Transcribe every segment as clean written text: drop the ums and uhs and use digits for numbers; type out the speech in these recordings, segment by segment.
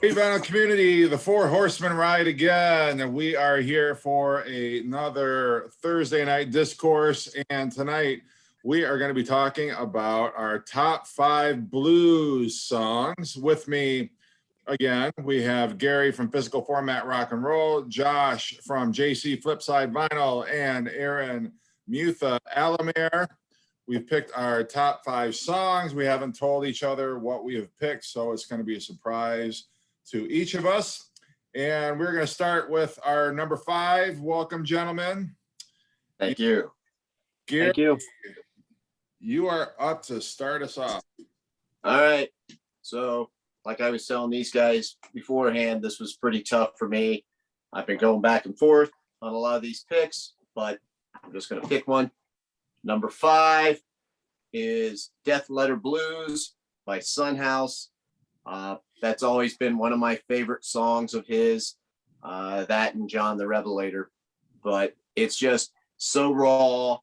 Hey, Vinyl community, the Four Horsemen ride again, and we are here for another Thursday night discourse. And tonight we are going to be talking about our top 5 blues songs. With me again, we have Gary from Physical Format Rock and Roll, Josh from JC Flipside Vinyl, and Aaron Mutha Alamere. We've picked our top 5 songs. We haven't told each other what we have picked, so it's going to be a surprise to each of us. And we're going to start with our number 5. Welcome, gentlemen. Thank you. Gary, Thank you. You are up to start us off. All right. So, like I was telling these guys beforehand, this was pretty tough for me. I've been going back and forth on a lot of these picks, but I'm just going to pick one. Number 5 is Death Letter Blues by Son House. That's always been one of my favorite songs of his, that and John the Revelator. But it's just so raw,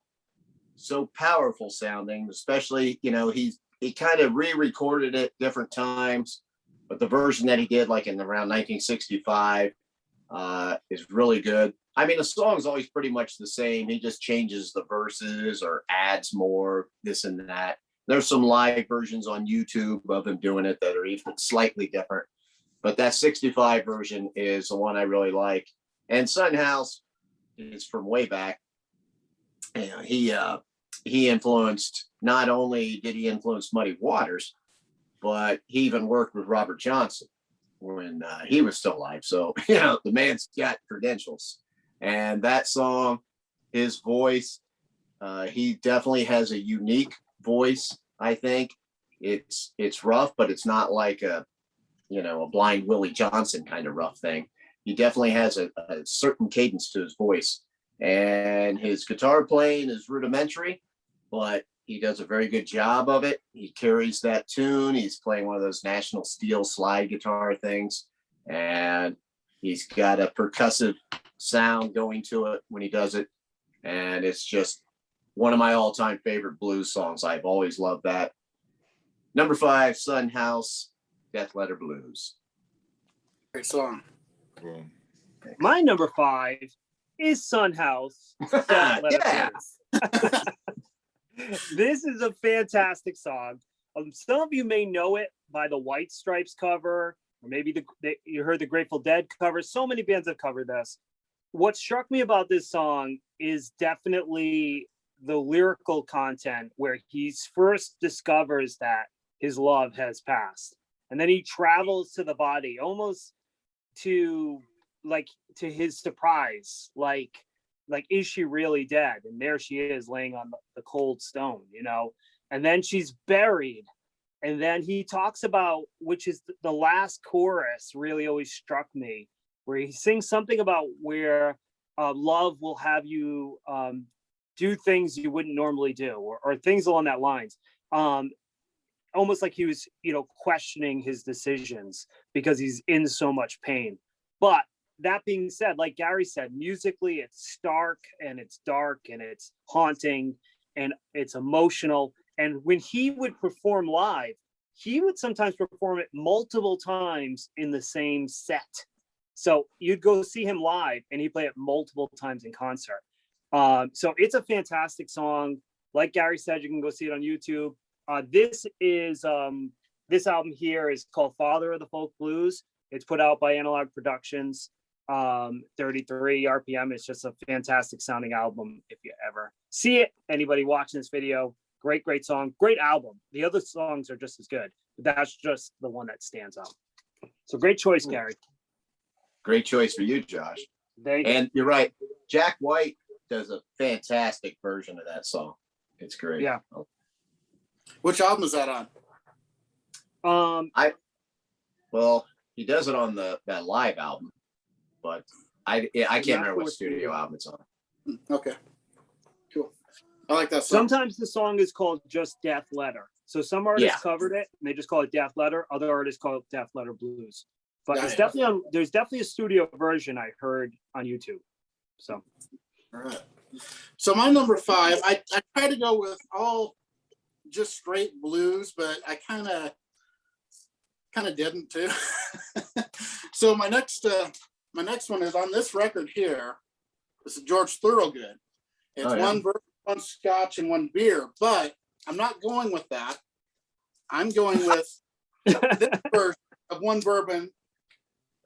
so powerful sounding, especially, you know, he kind of re-recorded it different times, but the version that he did like in around 1965 is really good. I mean, the song's always pretty much the same. He just changes the verses or adds more, this and that. There's some live versions on YouTube of him doing it that are even slightly different. But that 65 version is the one I really like. And Son House is from way back. You know, he influenced, not only did he influence Muddy Waters, but he even worked with Robert Johnson when he was still alive. So, you know, the man's got credentials. And that song, his voice, he definitely has a unique voice. I think it's rough, but it's not like a Blind Willie Johnson kind of rough thing. He definitely has a certain cadence to his voice, and his guitar playing is rudimentary, but he does a very good job of it. He carries that tune. He's playing one of those National Steel slide guitar things, and he's got a percussive sound going to it when he does it, and it's just one of my all-time favorite blues songs. I've always loved that. Number 5, Son House, Death Letter Blues. Great song. Cool. My number 5 is Son House, Death Letter Yeah. Blues. This is a fantastic song. Some of you may know it by the White Stripes cover, or maybe you heard the Grateful Dead cover. So many bands have covered this. What struck me about this song is definitely the lyrical content, where he first discovers that his love has passed, and then he travels to the body, almost to his surprise, like is she really dead? And there she is laying on the cold stone, you know, and then she's buried. And then he talks about, which is the last chorus really always struck me, where he sings something about where love will have you do things you wouldn't normally do, or things along that lines. Almost like he was, questioning his decisions because he's in so much pain. But that being said, like Gary said, musically it's stark and it's dark and it's haunting and it's emotional. And when he would perform live, he would sometimes perform it multiple times in the same set. So you'd go see him live and he'd play it multiple times in concert. So it's a fantastic song. Like Gary said, you can go see it on YouTube. This album here is called Father of the Folk Blues. It's put out by Analog Productions. 33 RPM. It's just a fantastic sounding album. If you ever see it, anybody watching this video, great song, great album. The other songs are just as good, but that's just the one that stands out. So great choice, Gary. Great choice for you, Josh. And you're right. Jack White does a fantastic version of that song. It's great. Yeah. Which album is that on? He does it on that live album, but I can't remember what studio album it's on. Okay, cool. I like that song. Sometimes the song is called just Death Letter. So some artists covered it and they just call it Death Letter. Other artists call it Death Letter Blues. But it's definitely there's definitely a studio version I heard on YouTube. So, all right. So my number 5, I try to go with all just straight blues, but I kind of didn't too. So my next one is on this record here. This is George Thorogood. It's one bourbon, one scotch, and one beer, but I'm not going with that. I'm going with this version of one bourbon,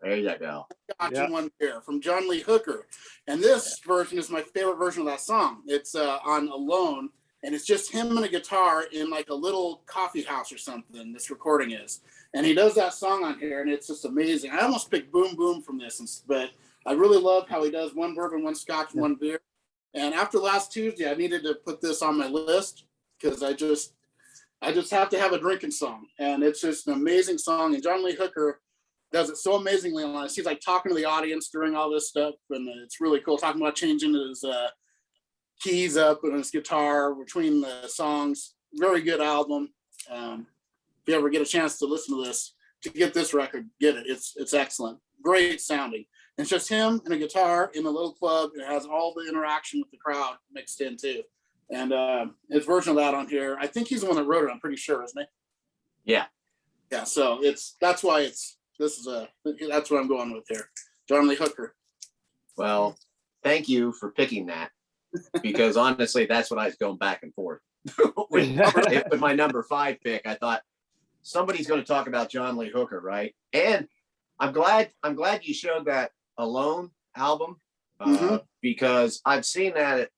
There you go. scotch, and one beer from John Lee Hooker. And this version is my favorite version of that song. It's on Alone, and it's just him and a guitar in like a little coffee house or something. This recording is, and he does that song on here, and it's just amazing. I almost picked Boom Boom from this, but I really love how he does one bourbon, one scotch, and one beer. And after last Tuesday, I needed to put this on my list because I just have to have a drinking song, and it's just an amazing song. And John Lee Hooker does it so amazingly. He's like talking to the audience during all this stuff, and it's really cool. Talking about changing his keys up and his guitar between the songs. Very good album. If you ever get a chance to listen to this, to get this record, get it. It's excellent. Great sounding. And it's just him and a guitar in a little club. It has all the interaction with the crowd mixed in too. And his version of that on here, I think he's the one that wrote it. I'm pretty sure, isn't he? Yeah. Yeah. So that's what I'm going with here. John Lee Hooker. Well, thank you for picking that, because honestly, that's what I was going back and forth with my number 5 pick. I thought somebody's going to talk about John Lee Hooker, right? And I'm glad you showed that Alone album, because I've seen that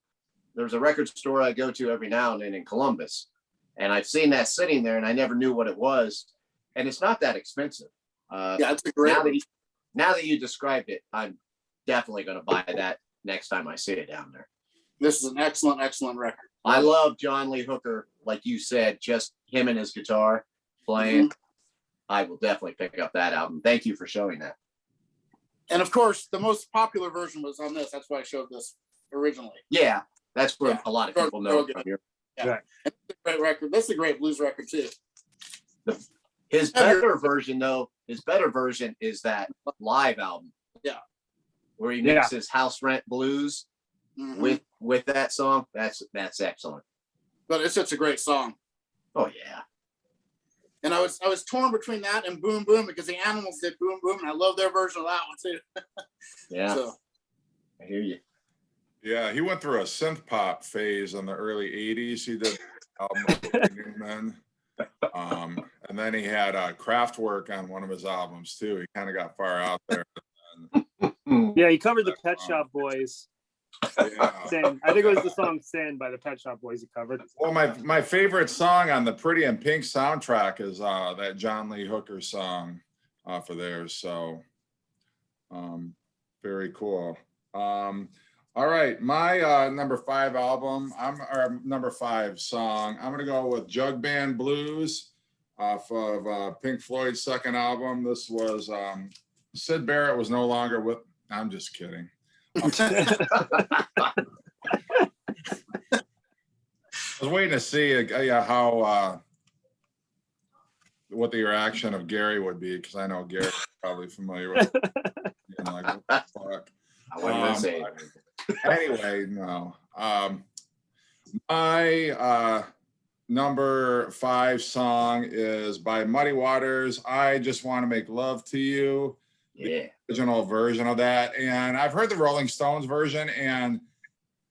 there's a record store I go to every now and then in Columbus, and I've seen that sitting there, and I never knew what it was, and it's not that expensive. Yeah, it's a great. Now that you described it, I'm definitely going to buy that next time I see it down there. This is an excellent record. I love John Lee Hooker, like you said, just him and his guitar playing. I will definitely pick up that album. Thank you for showing that. And of course, the most popular version was on this. That's why I showed this originally. Yeah, that's where a lot of people know it from here. Yeah, right. It's a great record. That's a great blues record too. His better version, though, is that live album. Yeah, where he mixes House Rent Blues with that song. That's excellent. But it's such a great song. Oh yeah. And I was torn between that and Boom Boom, because the Animals did Boom Boom, and I love their version of that one too. Yeah. So. I hear you. Yeah, he went through a synth pop phase in the early 80s. He did album with Newman. And then he had Kraftwerk on one of his albums too. He kind of got far out there. Yeah, he covered the Pet Shop Boys. Yeah. Sin. I think it was the song Sin by the Pet Shop Boys he covered. Well, my favorite song on the Pretty in Pink soundtrack is that John Lee Hooker song off of theirs. So very cool. All right, my number 5 album, number 5 song, I'm gonna go with Jug Band Blues off of Pink Floyd's second album. This was Syd Barrett was no longer with. I'm just kidding. I was waiting to see how what the reaction of Gary would be, because I know Gary's probably familiar with it. You know, like, what the fuck? I wasn't saying. Anyway, no. My number 5 song is by Muddy Waters. I Just Want to Make Love to You. Yeah. The original version of that. And I've heard the Rolling Stones version and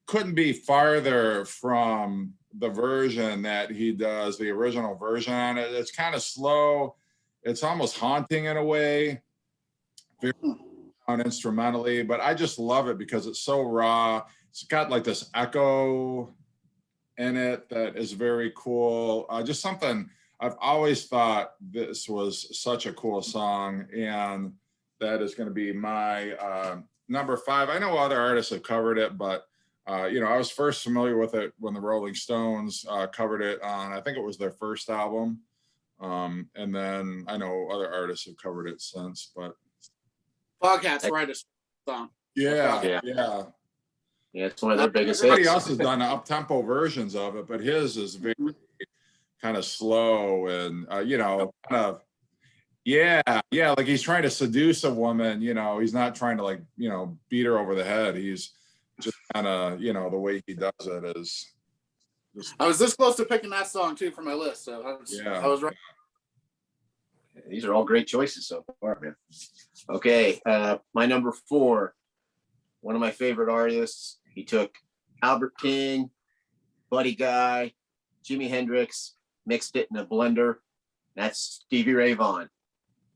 couldn't be farther from the version that he does, the original version on it. It's kind of slow. It's almost haunting in a way. Very instrumentally, but I just love it because it's so raw. It's got like this echo in it that is very cool. Just something I've always thought this was such a cool song, and that is going to be my number 5. I know other artists have covered it, but I was first familiar with it when the Rolling Stones covered it on, I think it was their first album, and then I know other artists have covered it since, but Foghat's Rightest song. Yeah. It's one of their biggest Everybody hits. else has done up-tempo versions of it, but his is very kind of slow and kind of like he's trying to seduce a woman. He's not trying to beat her over the head. He's just kind of the way he does it is I was this close to picking that song too for my list, so I was right. These are all great choices so far, man. Okay, my number 4, one of my favorite artists. He took Albert King, Buddy Guy, Jimi Hendrix, mixed it in a blender. That's Stevie Ray Vaughan.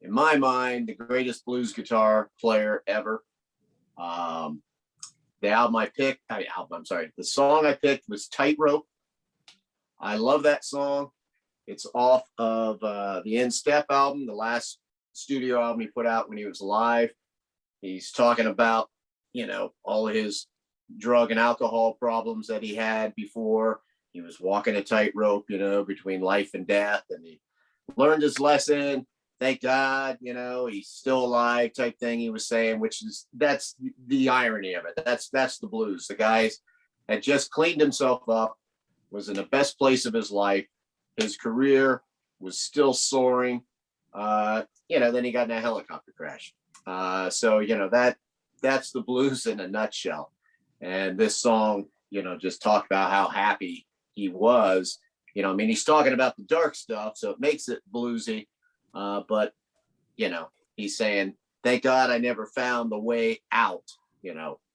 In my mind, the greatest blues guitar player ever. The song I picked was Tightrope. I love that song. It's off of the In Step album, the last studio album he put out when he was alive. He's talking about, all of his drug and alcohol problems that he had before. He was walking a tightrope, between life and death, and he learned his lesson. Thank God, he's still alive type thing he was saying, that's the irony of it. That's the blues. The guy had just cleaned himself up, was in the best place of his life. His career was still soaring. Then he got in a helicopter crash. That's the blues in a nutshell. And this song, just talked about how happy he was. He's talking about the dark stuff, so it makes it bluesy. But he's saying, thank God I never found the way out,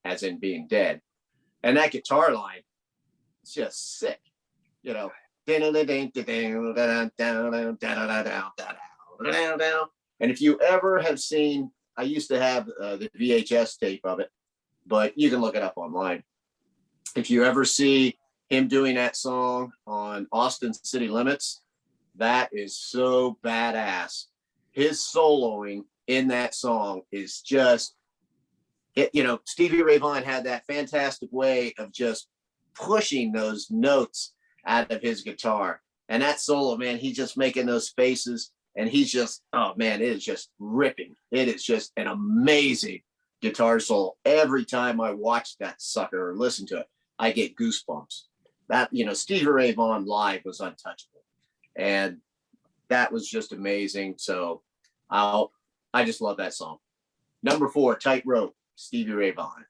as in being dead. And that guitar line, it's just sick, And if you ever have seen, I used to have the VHS tape of it, but you can look it up online. If you ever see him doing that song on Austin City Limits, that is so badass. His soloing in that song is just, Stevie Ray Vaughan had that fantastic way of just pushing those notes out of his guitar. And that solo, man, he's just making those spaces, and he's just, oh man, it is just ripping. It is just an amazing guitar solo. Every time I watch that sucker or listen to it, I get goosebumps. That, Stevie Ray Vaughan live was untouchable. And that was just amazing. So I just love that song. Number 4, Tightrope, Stevie Ray Vaughan.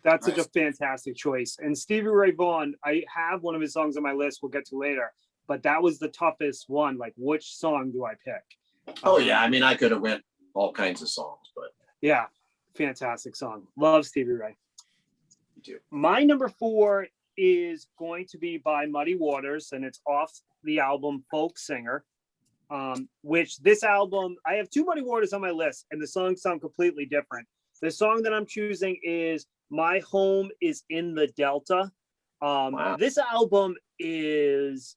That's such a fantastic choice. And Stevie Ray Vaughan, I have one of his songs on my list we'll get to later, but that was the toughest one. Like, which song do I pick? Oh, yeah. I could have went all kinds of songs, but. Yeah, fantastic song. Love Stevie Ray. Me too. My number 4 is going to be by Muddy Waters, and it's off the album Folk Singer, which this album, I have 2 Muddy Waters on my list, and the songs sound completely different. The song that I'm choosing is My Home is in the Delta. Wow. This album is,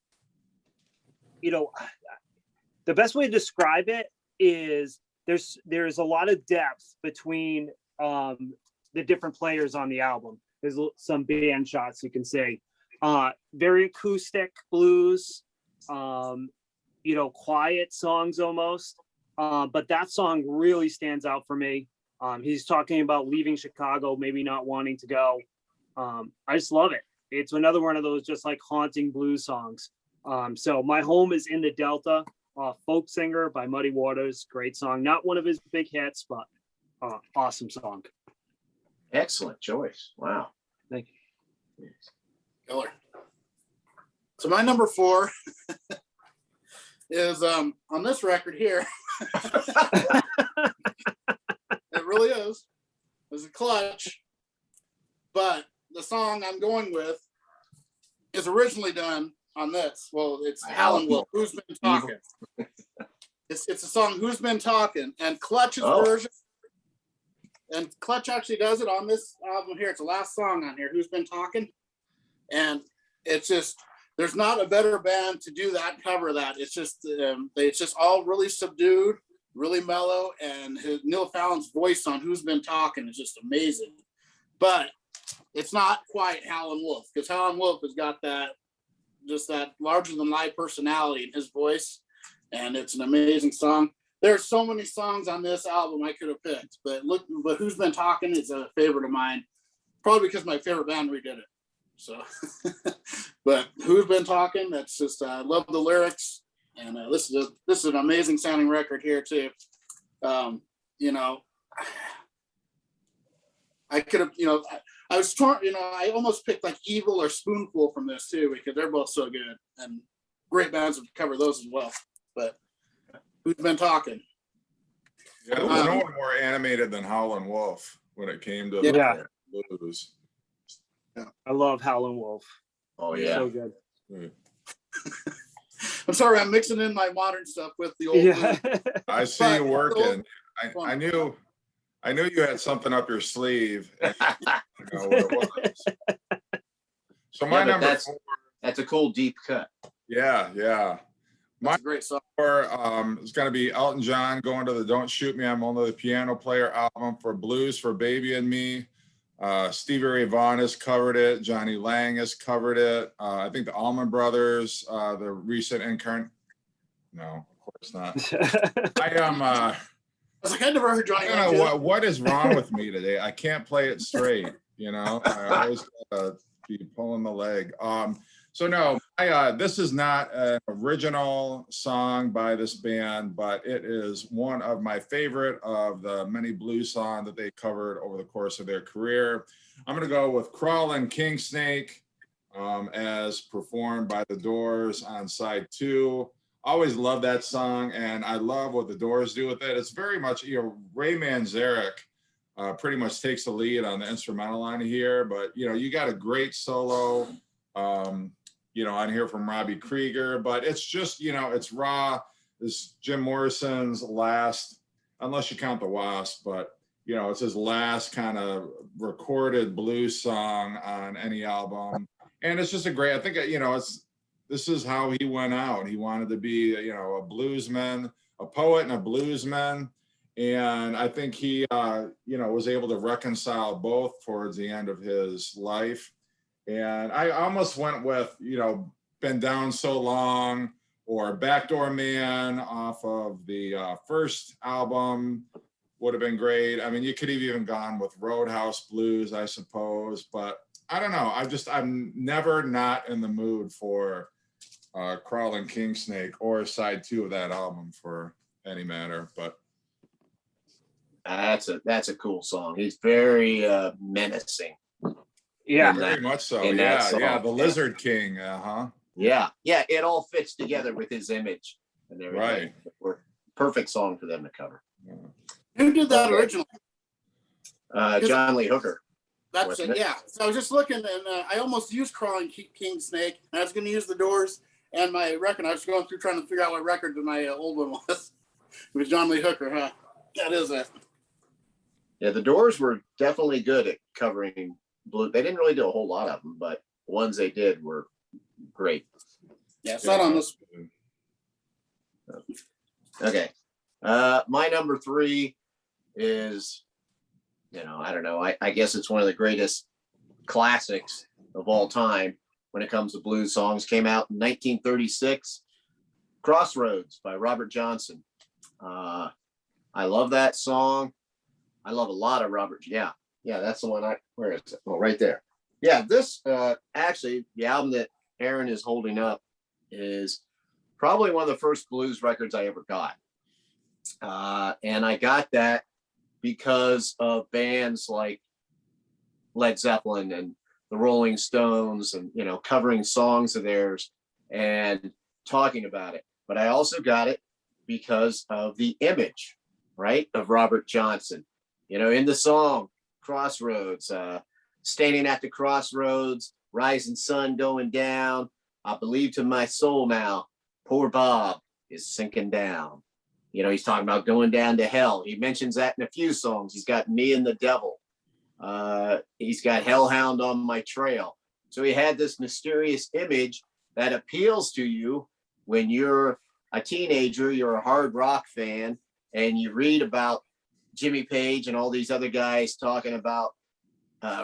the best way to describe it is there's a lot of depth between the different players on the album. There's some band shots you can see. Very acoustic blues, quiet songs almost. But that song really stands out for me. He's talking about leaving Chicago, maybe not wanting to go. I just love it. It's another one of those just like haunting blues songs. So My Home is in the Delta, Folk Singer by Muddy Waters. Great song. Not one of his big hits, but awesome song. Excellent choice. Wow. Thank you. Killer. So my number 4 is on this record here. It really is. It's a Clutch. But the song I'm going with is originally done on this. Well, it's Howlin' Wolf, Who's Been Talking. It's a song, Who's Been Talking, and Clutch's version. And Clutch actually does it on this album here. It's the last song on here, Who's Been Talking. And it's just, there's not a better band to do that, cover that. It's just all really subdued, really mellow, and Neil Fallon's voice on Who's Been Talking is just amazing. But it's not quite Howlin' Wolf, because Howlin' Wolf has got that larger than life personality in his voice, and it's an amazing song. There's so many songs on this album I could have picked, but Who's Been Talking is a favorite of mine, probably because my favorite band redid it. So, but Who's Been Talking? That's just, I love the lyrics, and this is an amazing sounding record here too. I could have, I was torn, I almost picked like Evil or Spoonful from this too, because they're both so good and great bands have covered those as well. But who's been talking? Yeah, there was no one more animated than Howlin' Wolf when it came to Yeah. the blues. I love Howlin' Wolf. Oh yeah. So good. Mm. I'm sorry, I'm mixing in my modern stuff with the old. Yeah. I see you But- working. I knew you had something up your sleeve. And I didn't know what it was. So my Yeah, but number that's- four, That's a cool deep cut. yeah. That's a great song. It's going to be Elton John going to the Don't Shoot Me, I'm Only the Piano Player album for Blues for Baby and Me. Stevie Ray Vaughan has covered it. Johnny Lang has covered it. I think the Allman Brothers, the recent incarnate. No, of course not. I am. I was like, I never heard Johnny I don't Lang. know what is wrong with me today. I can't play it straight. I always be pulling the leg. So no, this is not an original song by this band, but it is one of my favorite of the many blues songs that they covered over the course of their career. I'm going to go with Crawlin' King Snake as performed by the Doors on side 2. Always love that song, and I love what the Doors do with it. It's very much, Ray Manzarek pretty much takes the lead on the instrumental on here, but you got a great solo. On here from Robbie Krieger, but it's just, it's raw. This Jim Morrison's last, unless you count the Wasp, but it's his last kind of recorded blues song on any album. And it's just I think, this is how he went out. He wanted to be, a bluesman, a poet and a bluesman. And I think he, was able to reconcile both towards the end of his life. And I almost went with, Been Down So Long or Backdoor Man off of the first album would have been great. I mean, you could have even gone with Roadhouse Blues, I suppose. But I don't know. I'm never not in the mood for Crawlin' King Snake or side 2 of that album for any matter. But That's a cool song. He's very menacing. Yeah. very much so. in that song. Yeah. The Lizard King. Yeah, it all fits together with his image and everything. Right. Perfect song for them to cover. Who did that Okay. originally? John Lee Hooker. That's Wasn't it. it? Yeah. So I was just looking, and I almost used Crawling King Snake. And I was going to use the Doors and my record. I was going through trying to figure out what record my old one was. It was John Lee Hooker, huh? That is it. Yeah, the Doors were definitely good at covering blue. They didn't really do a whole lot of them, but the ones they did were great. Yeah, it's not on this. Okay. My number 3 is, I don't know. I guess it's one of the greatest classics of all time when it comes to blues songs. Came out in 1936. Crossroads by Robert Johnson. I love that song. I love a lot of Robert. Yeah, that's the one. Where is it? Oh, right there. Yeah, this actually, the album that Aaron is holding up is probably one of the first blues records I ever got. And I got that because of bands like Led Zeppelin and the Rolling Stones and, covering songs of theirs and talking about it. But I also got it because of the image, right, of Robert Johnson. In the song Crossroads, standing at the crossroads, rising sun going down. I believe to my soul now, poor Bob is sinking down. He's talking about going down to hell. He mentions that in a few songs. He's got Me and the Devil. He's got Hellhound on My Trail. So he had this mysterious image that appeals to you when you're a teenager, you're a hard rock fan, and you read about Jimmy Page and all these other guys talking about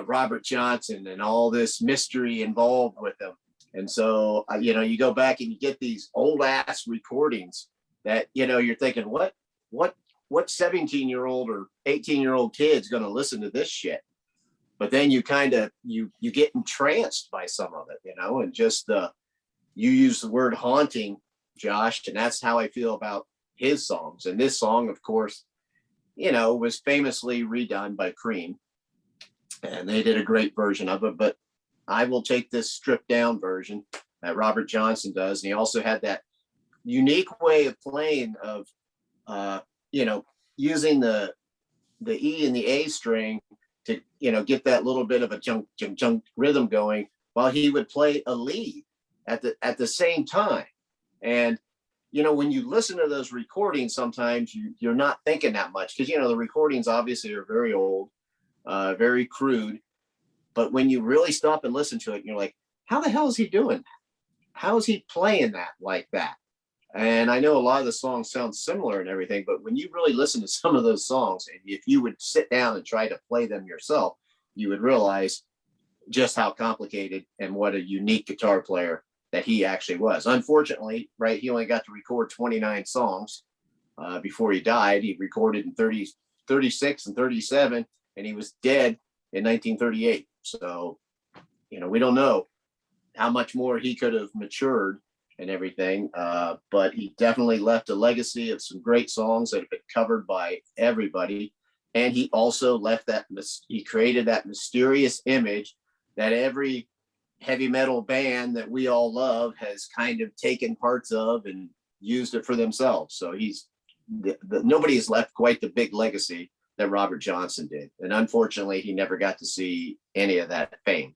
Robert Johnson and all this mystery involved with them. And so, you go back and you get these old ass recordings that, you're thinking, what 17-year-old or 18-year-old kid's going to listen to this shit? But then you kind of, you get entranced by some of it, and just you use the word haunting, Josh, and that's how I feel about his songs. And this song, of course, was famously redone by Cream. and they did a great version of it. But I will take this stripped down version that Robert Johnson does, and he also had that unique way of playing of, using the E and the A string to get that little bit of a junk junk junk rhythm going while he would play a lead at the same time. And when you listen to those recordings, sometimes you're not thinking that much because the recordings obviously are very old, very crude. But when you really stop and listen to it, you're like, how the hell is he doing that? How is he playing that like that? And I know a lot of the songs sound similar and everything, but when you really listen to some of those songs, and if you would sit down and try to play them yourself, you would realize just how complicated and what a unique guitar player that he actually was. Unfortunately, right, he only got to record 29 songs before he died. He recorded in 36 and 37, and he was dead in 1938. So, we don't know how much more he could have matured and everything. But he definitely left a legacy of some great songs that have been covered by everybody. And he also left he created that mysterious image that every heavy metal band that we all love has kind of taken parts of and used it for themselves. So nobody has left quite the big legacy that Robert Johnson did. And unfortunately, he never got to see any of that fame.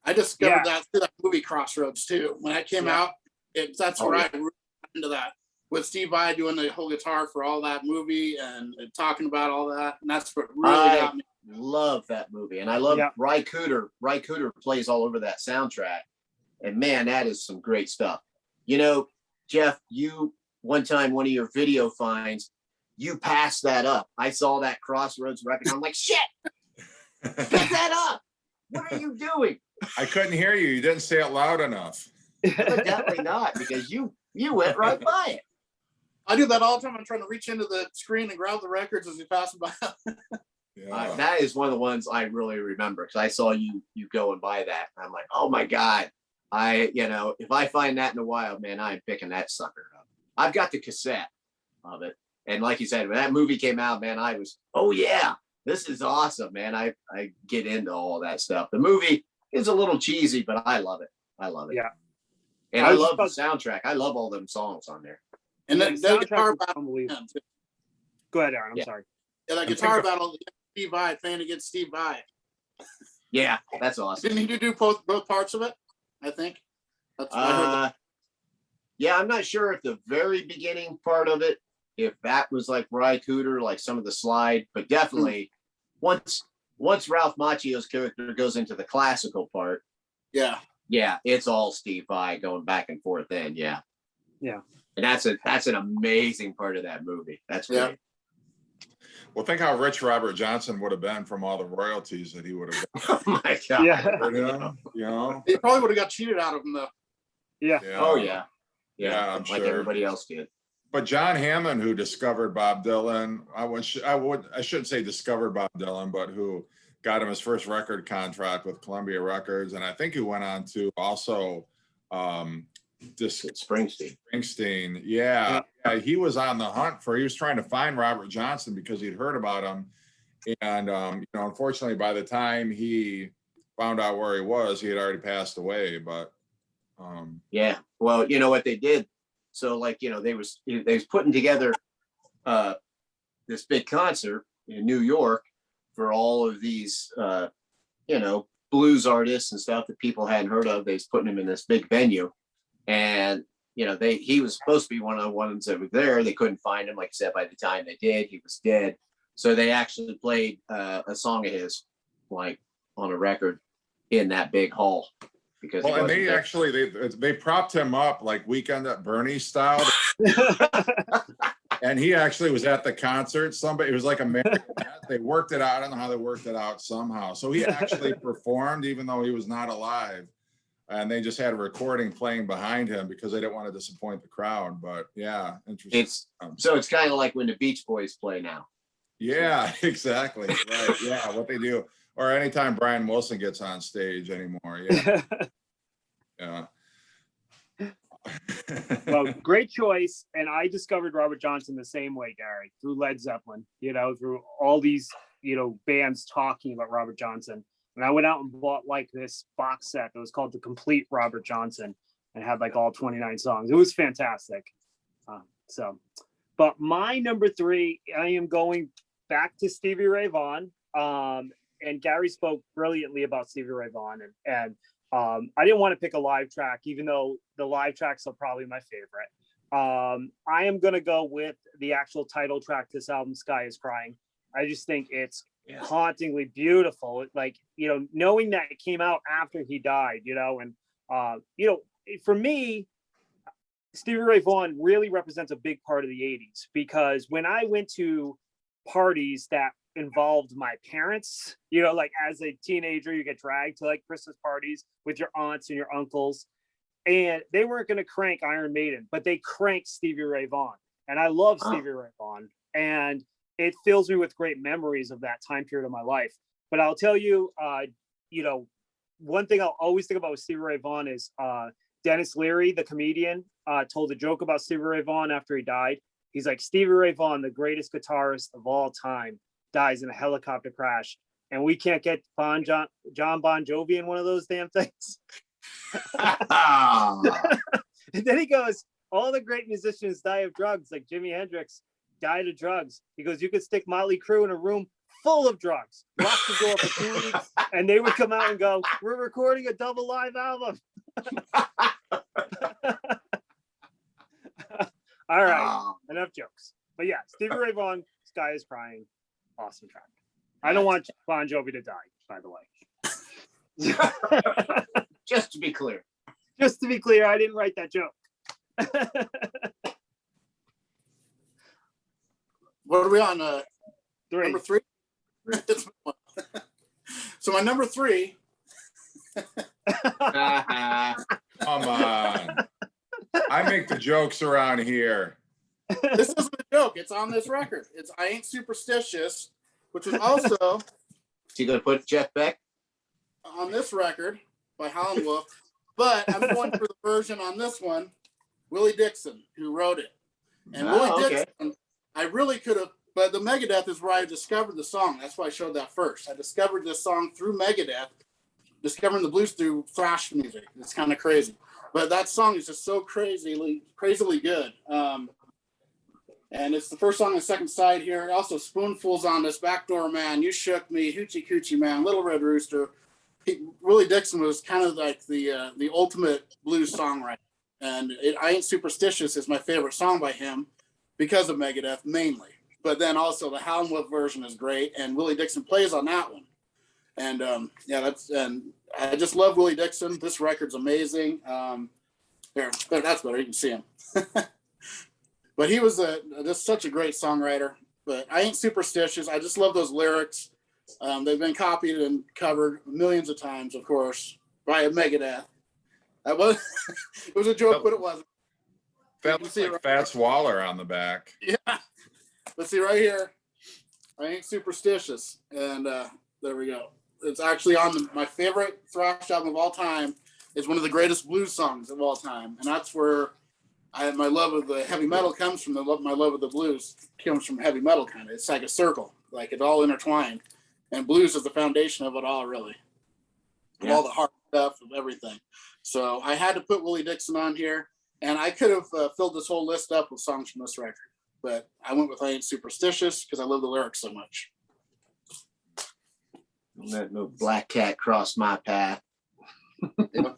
I discovered that through that movie Crossroads too. When that came out, that's where I really got into that, with Steve Vai doing the whole guitar for all that movie and talking about all that. And that's what really got me. Love that movie. And I love Ry Cooder. Ry Cooder plays all over that soundtrack. And man, that is some great stuff. Jeff, one time, one of your video finds, you passed that up. I saw that Crossroads record. I'm like, shit, pick that up. What are you doing? I couldn't hear you. You didn't say it loud enough. Definitely not, because you went right by it. I do that all the time. I'm trying to reach into the screen and grab the records as we pass them by. Yeah. That is one of the ones I really remember, because I saw you going by that. I'm like, oh my God. If I find that in the wild, man, I'm picking that sucker up. I've got the cassette of it. And like you said, when that movie came out, man, I was, oh yeah, this is awesome, man. I get into all that stuff. The movie is a little cheesy, but I love it. I love it. Yeah. And I love the soundtrack. I love all them songs on there. And then the guitar battle. Go ahead, Aaron. I'm sorry. Yeah, that guitar battle, Steve Vai playing against Steve Vai. Yeah, that's awesome. Didn't he do both parts of it? I think. That's what I heard. Yeah, I'm not sure if the very beginning part of it, if that was like Ry Cooder, like some of the slide, but definitely once Ralph Macchio's character goes into the classical part, yeah, it's all Steve Vai going back and forth. Then, yeah, and that's an amazing part of that movie. That's great. Well, think how rich Robert Johnson would have been from all the royalties that he would have got. Oh my God! Yeah, he probably would have got cheated out of them though. Yeah. Oh yeah. I'm like sure everybody else did. But John Hammond, who discovered Bob Dylan, I shouldn't say discovered Bob Dylan, but who got him his first record contract with Columbia Records, and I think he went on to also Springsteen. Yeah, he was on the hunt he was trying to find Robert Johnson because he'd heard about him, and unfortunately, by the time he found out where he was, he had already passed away. But well, you know what they did. So they was putting together this big concert in New York for all of these blues artists and stuff that people hadn't heard of. They was putting him in this big venue, and he was supposed to be one of the ones that were there. They couldn't find him. Like I said, by the time they did, he was dead. So they actually played a song of his like on a record in that big hall. Because and they propped him up like Weekend at Bernie's style. And he actually was at the concert. It was like a marionette. They worked it out. I don't know how they worked it out somehow. So he actually performed even though he was not alive. And they just had a recording playing behind him because they didn't want to disappoint the crowd. But yeah, interesting. It's kind of like when the Beach Boys play now. Yeah, exactly. Right. Yeah, what they do. Or anytime Brian Wilson gets on stage anymore. Yeah. Yeah. Well, great choice. And I discovered Robert Johnson the same way, Gary, through Led Zeppelin, through all these bands talking about Robert Johnson. And I went out and bought like this box set that was called The Complete Robert Johnson and had like all 29 songs. It was fantastic. But my number 3, I am going back to Stevie Ray Vaughan. And Gary spoke brilliantly about Stevie Ray Vaughan. And I didn't want to pick a live track, even though the live tracks are probably my favorite. I am going to go with the actual title track to this album, Sky is Crying. I just think it's hauntingly beautiful. Like, knowing that it came out after he died, and, for me, Stevie Ray Vaughan really represents a big part of the 80s, because when I went to parties that involved my parents, like as a teenager, you get dragged to like Christmas parties with your aunts and your uncles, and they weren't going to crank Iron Maiden, but they cranked Stevie Ray Vaughan. And I love Stevie Ray Vaughan, and it fills me with great memories of that time period of my life. But I'll tell you, one thing I'll always think about with Stevie Ray Vaughan is Dennis Leary, the comedian, told a joke about Stevie Ray Vaughan after he died. He's like, Stevie Ray Vaughan, the greatest guitarist of all time, dies in a helicopter crash, and we can't get John Bon Jovi in one of those damn things. And then he goes, all the great musicians die of drugs, like Jimi Hendrix died of drugs. He goes, you could stick Motley Crue in a room full of drugs, lock the door for 2 weeks, and they would come out and go, we're recording a double live album. All right, enough jokes. But yeah, Stevie Ray Vaughan, Sky is Crying, awesome track. I don't want Bon Jovi to die, by the way. Just to be clear. Just to be clear, I didn't write that joke. What are we on? 3. Number 3? So my number 3. Come on. I make the jokes around here. This isn't a joke. It's on this record. It's I Ain't Superstitious, which was also Is he going to put Jeff Beck? on this record by Howlin' Wolf. But I'm going for the version on this one, Willie Dixon, who wrote it. And Willie Dixon, I really could have, but the Megadeth is where I discovered the song. That's why I showed that first. I discovered this song through Megadeth, discovering the blues through thrash music. It's kind of crazy. But that song is just so crazily good. And it's the first song on the second side here. Also, Spoonfuls on this, Backdoor Man, You Shook Me, Hoochie Coochie Man, Little Red Rooster. Willie Dixon was kind of like the ultimate blues songwriter. And I Ain't Superstitious is my favorite song by him because of Megadeth mainly. But then also the Howlin' Wolf version is great, and Willie Dixon plays on that one. And and I just love Willie Dixon. This record's amazing. That's better. You can see him. But he was just such a great songwriter. But I Ain't Superstitious. I just love those lyrics. They've been copied and covered millions of times, of course, by Megadeth. That was it was a joke, but it wasn't. That looks like Fats Waller on the back. Yeah. Let's see right here. I Ain't Superstitious. And there we go. It's actually on my favorite thrash album of all time. It's one of the greatest blues songs of all time. And that's where my love of the heavy metal comes from. My love of the blues comes from heavy metal kind of. It's like a circle, like it's all intertwined. And blues is the foundation of it all, really. Yeah. All the hard stuff of everything. So I had to put Willie Dixon on here. And I could have filled this whole list up with songs from this record. But I went with I Ain't Superstitious because I love the lyrics so much. Don't let no black cat cross my path. Yeah.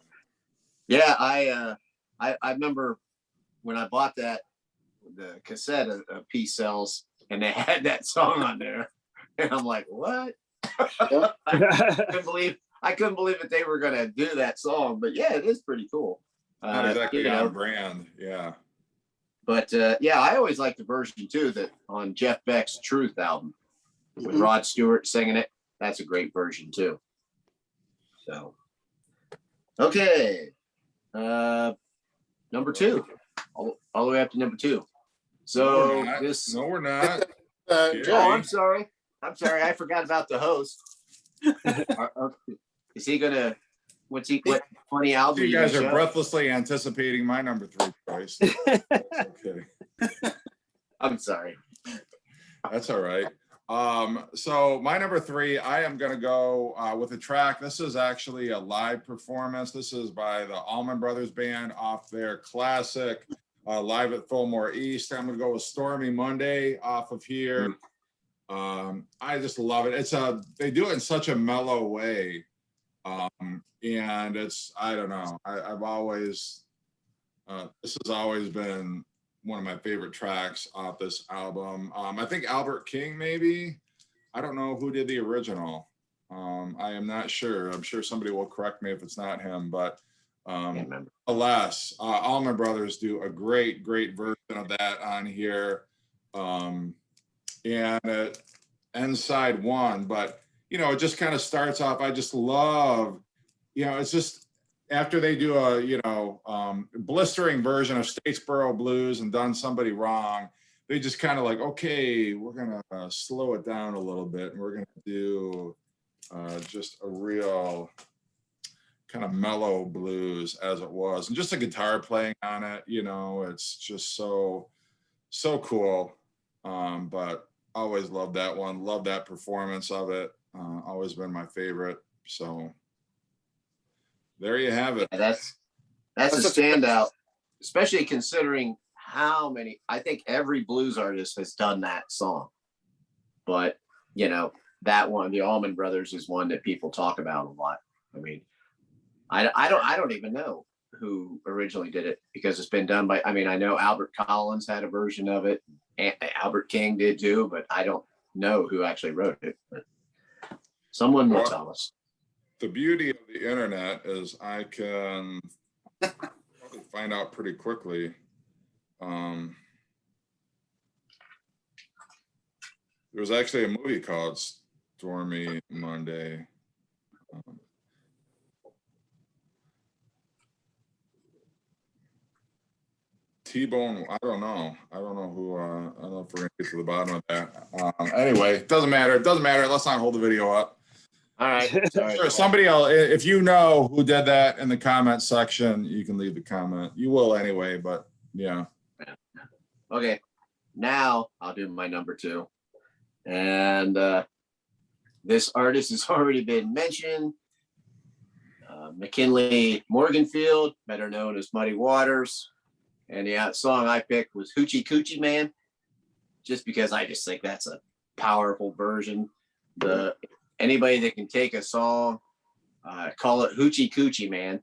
Yeah, I remember when I bought the cassette of Peace Cells, and they had that song on there, and I'm like, what? Yeah. I couldn't believe that they were gonna do that song, but yeah, it is pretty cool. Not exactly on brand, yeah. But yeah, I always like the version too that on Jeff Beck's Truth album with Rod Stewart singing it. That's a great version too. So, okay, number 2, all the way up to number 2. So no, we're not. Oh, I'm sorry. I forgot about the host. Is he gonna? What 20 albums? You guys are breathlessly anticipating my number 3 choice. Okay. I'm sorry. That's all right. So my number 3, I am going to go with a track. This is actually a live performance. This is by the Allman Brothers Band off their classic Live at Fillmore East. I'm going to go with Stormy Monday off of here. I just love it. They do it in such a mellow way. And it's, I don't know, I've always, this has always been one of my favorite tracks off this album. I think Albert King, maybe. I don't know who did the original. I am not sure. I'm sure somebody will correct me if it's not him, but alas, Allman Brothers do a great version of that on here. And it ends side 1, but it just kind of starts off. I just love, it's just after they do a, blistering version of Statesboro Blues and Done Somebody Wrong, they just kind of like, okay, we're going to slow it down a little bit. And we're going to do just a real kind of mellow blues as it was. And just the guitar playing on it, it's just so cool. But always loved that one. Love that performance of it. Always been my favorite. So there you have it. Yeah, that's a standout, especially considering how many. I think every blues artist has done that song, but that one, the Allman Brothers, is one that people talk about a lot. I mean, I don't even know who originally did it, because it's been done by. I mean, I know Albert Collins had a version of it. Albert King did too, but I don't know who actually wrote it. But someone will tell us. The beauty of the internet is I can probably find out pretty quickly. There was actually a movie called Stormy Monday. T-Bone, I don't know who, I don't know if we're gonna get to the bottom of that. Anyway, it doesn't matter. Let's not hold the video up. All right. Sure, somebody else, if you know who did that in the comment section, you can leave the comment. You will anyway, but yeah. Okay. Now I'll do my number 2. And this artist has already been mentioned. McKinley Morganfield, better known as Muddy Waters. And the song I picked was Hoochie Coochie Man, just because I just think that's a powerful version. Anybody that can take a song, call it Hoochie Coochie Man,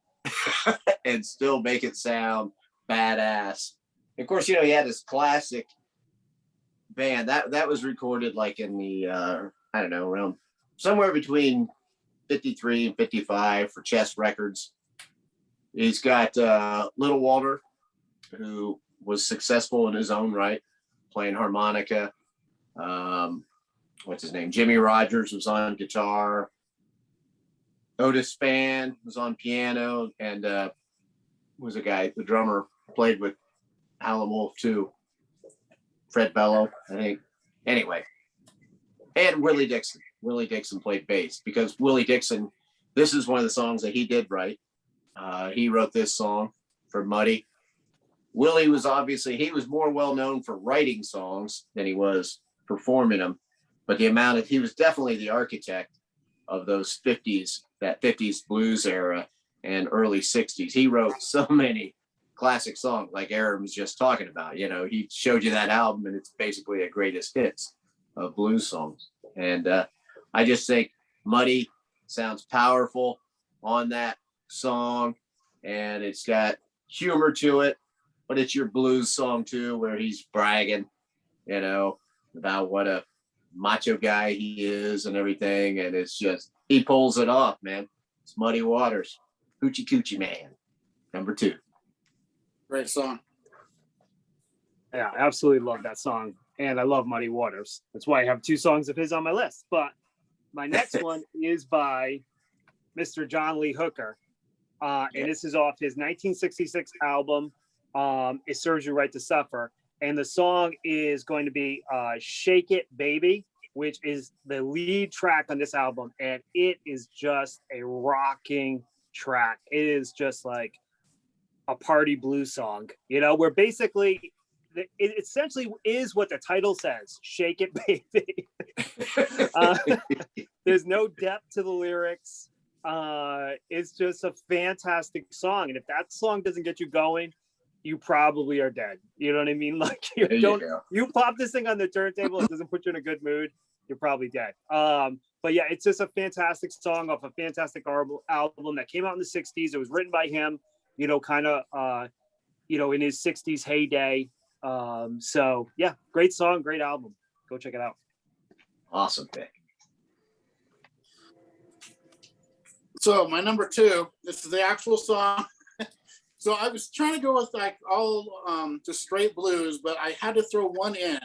and still make it sound badass. Of course, he had this classic band that was recorded like in the I don't know, around somewhere between 53 and 55 for Chess Records. He's got Little Walter, who was successful in his own right, playing harmonica. What's his name? Jimmy Rogers was on guitar. Otis Spann was on piano, and was a guy, the drummer, played with Howlin' Wolf too. Fred Bello, I think. Anyway, and Willie Dixon. Willie Dixon played bass, because Willie Dixon, this is one of the songs that he did write. He wrote this song for Muddy. Willie was he was more well known for writing songs than he was performing them, but he was definitely the architect of those 50s, that 50s blues era and early 60s. He wrote so many classic songs, like Aaron was just talking about. He showed you that album, and it's basically a greatest hits of blues songs. And I just think Muddy sounds powerful on that song, and it's got humor to it, but it's your blues song too, where he's bragging, about what a macho guy he is and everything. And it's just, he pulls it off, man. It's Muddy Waters, Hoochie Coochie Man, number 2. Great song. Yeah, I absolutely love that song. And I love Muddy Waters. That's why I have 2 songs of his on my list. But my next one is by Mr. John Lee Hooker. And this is off his 1966 album, It Serves You Right to Suffer. And the song is going to be Shake It Baby, which is the lead track on this album. And it is just a rocking track. It is just like a party blues song, where basically it essentially is what the title says, Shake It Baby. uh, there's no depth to the lyrics. It's just a fantastic song, and if that song doesn't get you going, you probably are dead. You know what I mean? Like you pop this thing on the turntable, it doesn't put you in a good mood, you're probably dead. But yeah, it's just a fantastic song off a fantastic album that came out in the 60s. It was written by him, kind of in his 60s heyday. So yeah, great song, great album. Go check it out. Awesome pick. So my number 2, this is the actual song. So I was trying to go with like all just straight blues, but I had to throw one in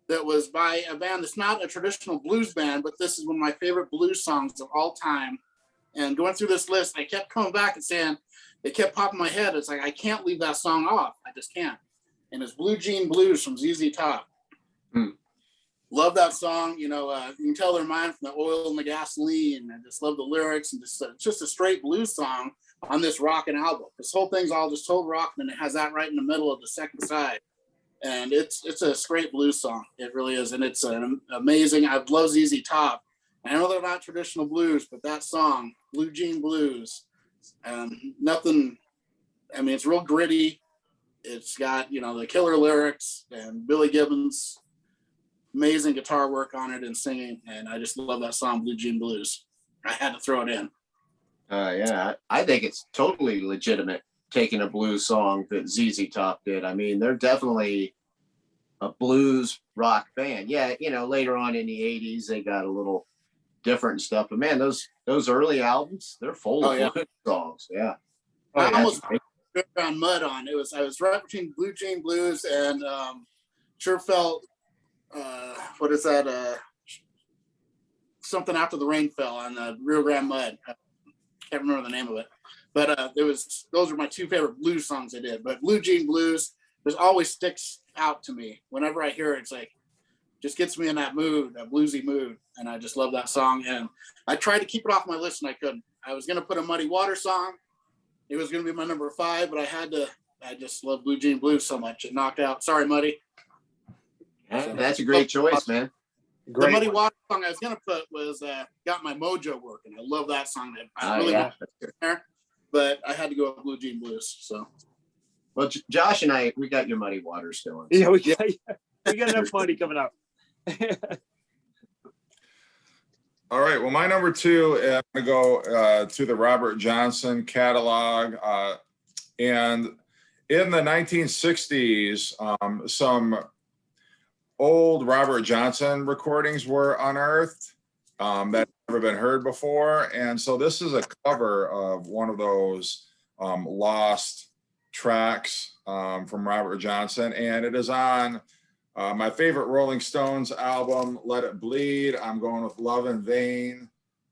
that was by a band that's not a traditional blues band, but this is one of my favorite blues songs of all time. And going through this list, I kept coming back and saying, it kept popping in my head. It's like, I can't leave that song off. I just can't. And it's Blue Jean Blues from ZZ Top. Love that song. You can tell they're mine from the oil and the gasoline. I just love the lyrics, and it's just a straight blues song on this rockin' album. This whole thing's all just total rock, and it has that right in the middle of the second side. And it's a straight blues song. It really is. And it's an amazing, I love ZZ Top. I know they're not traditional blues, but that song, Blue Jean Blues, nothing, it's real gritty. It's got, the killer lyrics and Billy Gibbons, amazing guitar work on it and singing. And I just love that song, Blue Jean Blues. I had to throw it in. Yeah, I think it's totally legitimate taking a blues song that ZZ Top did. They're definitely a blues rock band. Yeah, later on in the 80s, they got a little different stuff. But man, those early albums, they're full of blues songs. Yeah. I almost found Mud on. I was right between Blue Jean Blues and sure felt what is that? Something After the Rain Fell on the Rio Grande Mud. I can't remember the name of it. But those are my 2 favorite blues songs I did. But Blue Jean Blues, there's always sticks out to me. Whenever I hear it, it's like, just gets me in that mood, that bluesy mood. And I just love that song. And I tried to keep it off my list and I couldn't. I was going to put a Muddy Water song. It was going to be my number 5, but I just love Blue Jean Blues so much. It knocked out. Sorry, Muddy. That's a great choice, man. The Muddy Water song I was going to put was Got My Mojo Working. I love that song. I really got there. But I had to go with Blue Jean Blues. So, well, Josh and we got your Muddy Waters going. So. Yeah, we got enough money coming up. All right. Well, my number 2, I'm going to go to the Robert Johnson catalog. And in the 1960s, some old Robert Johnson recordings were unearthed that had never been heard before. And so this is a cover of one of those lost tracks from Robert Johnson. And it is on my favorite Rolling Stones album, Let It Bleed. I'm going with Love in Vain.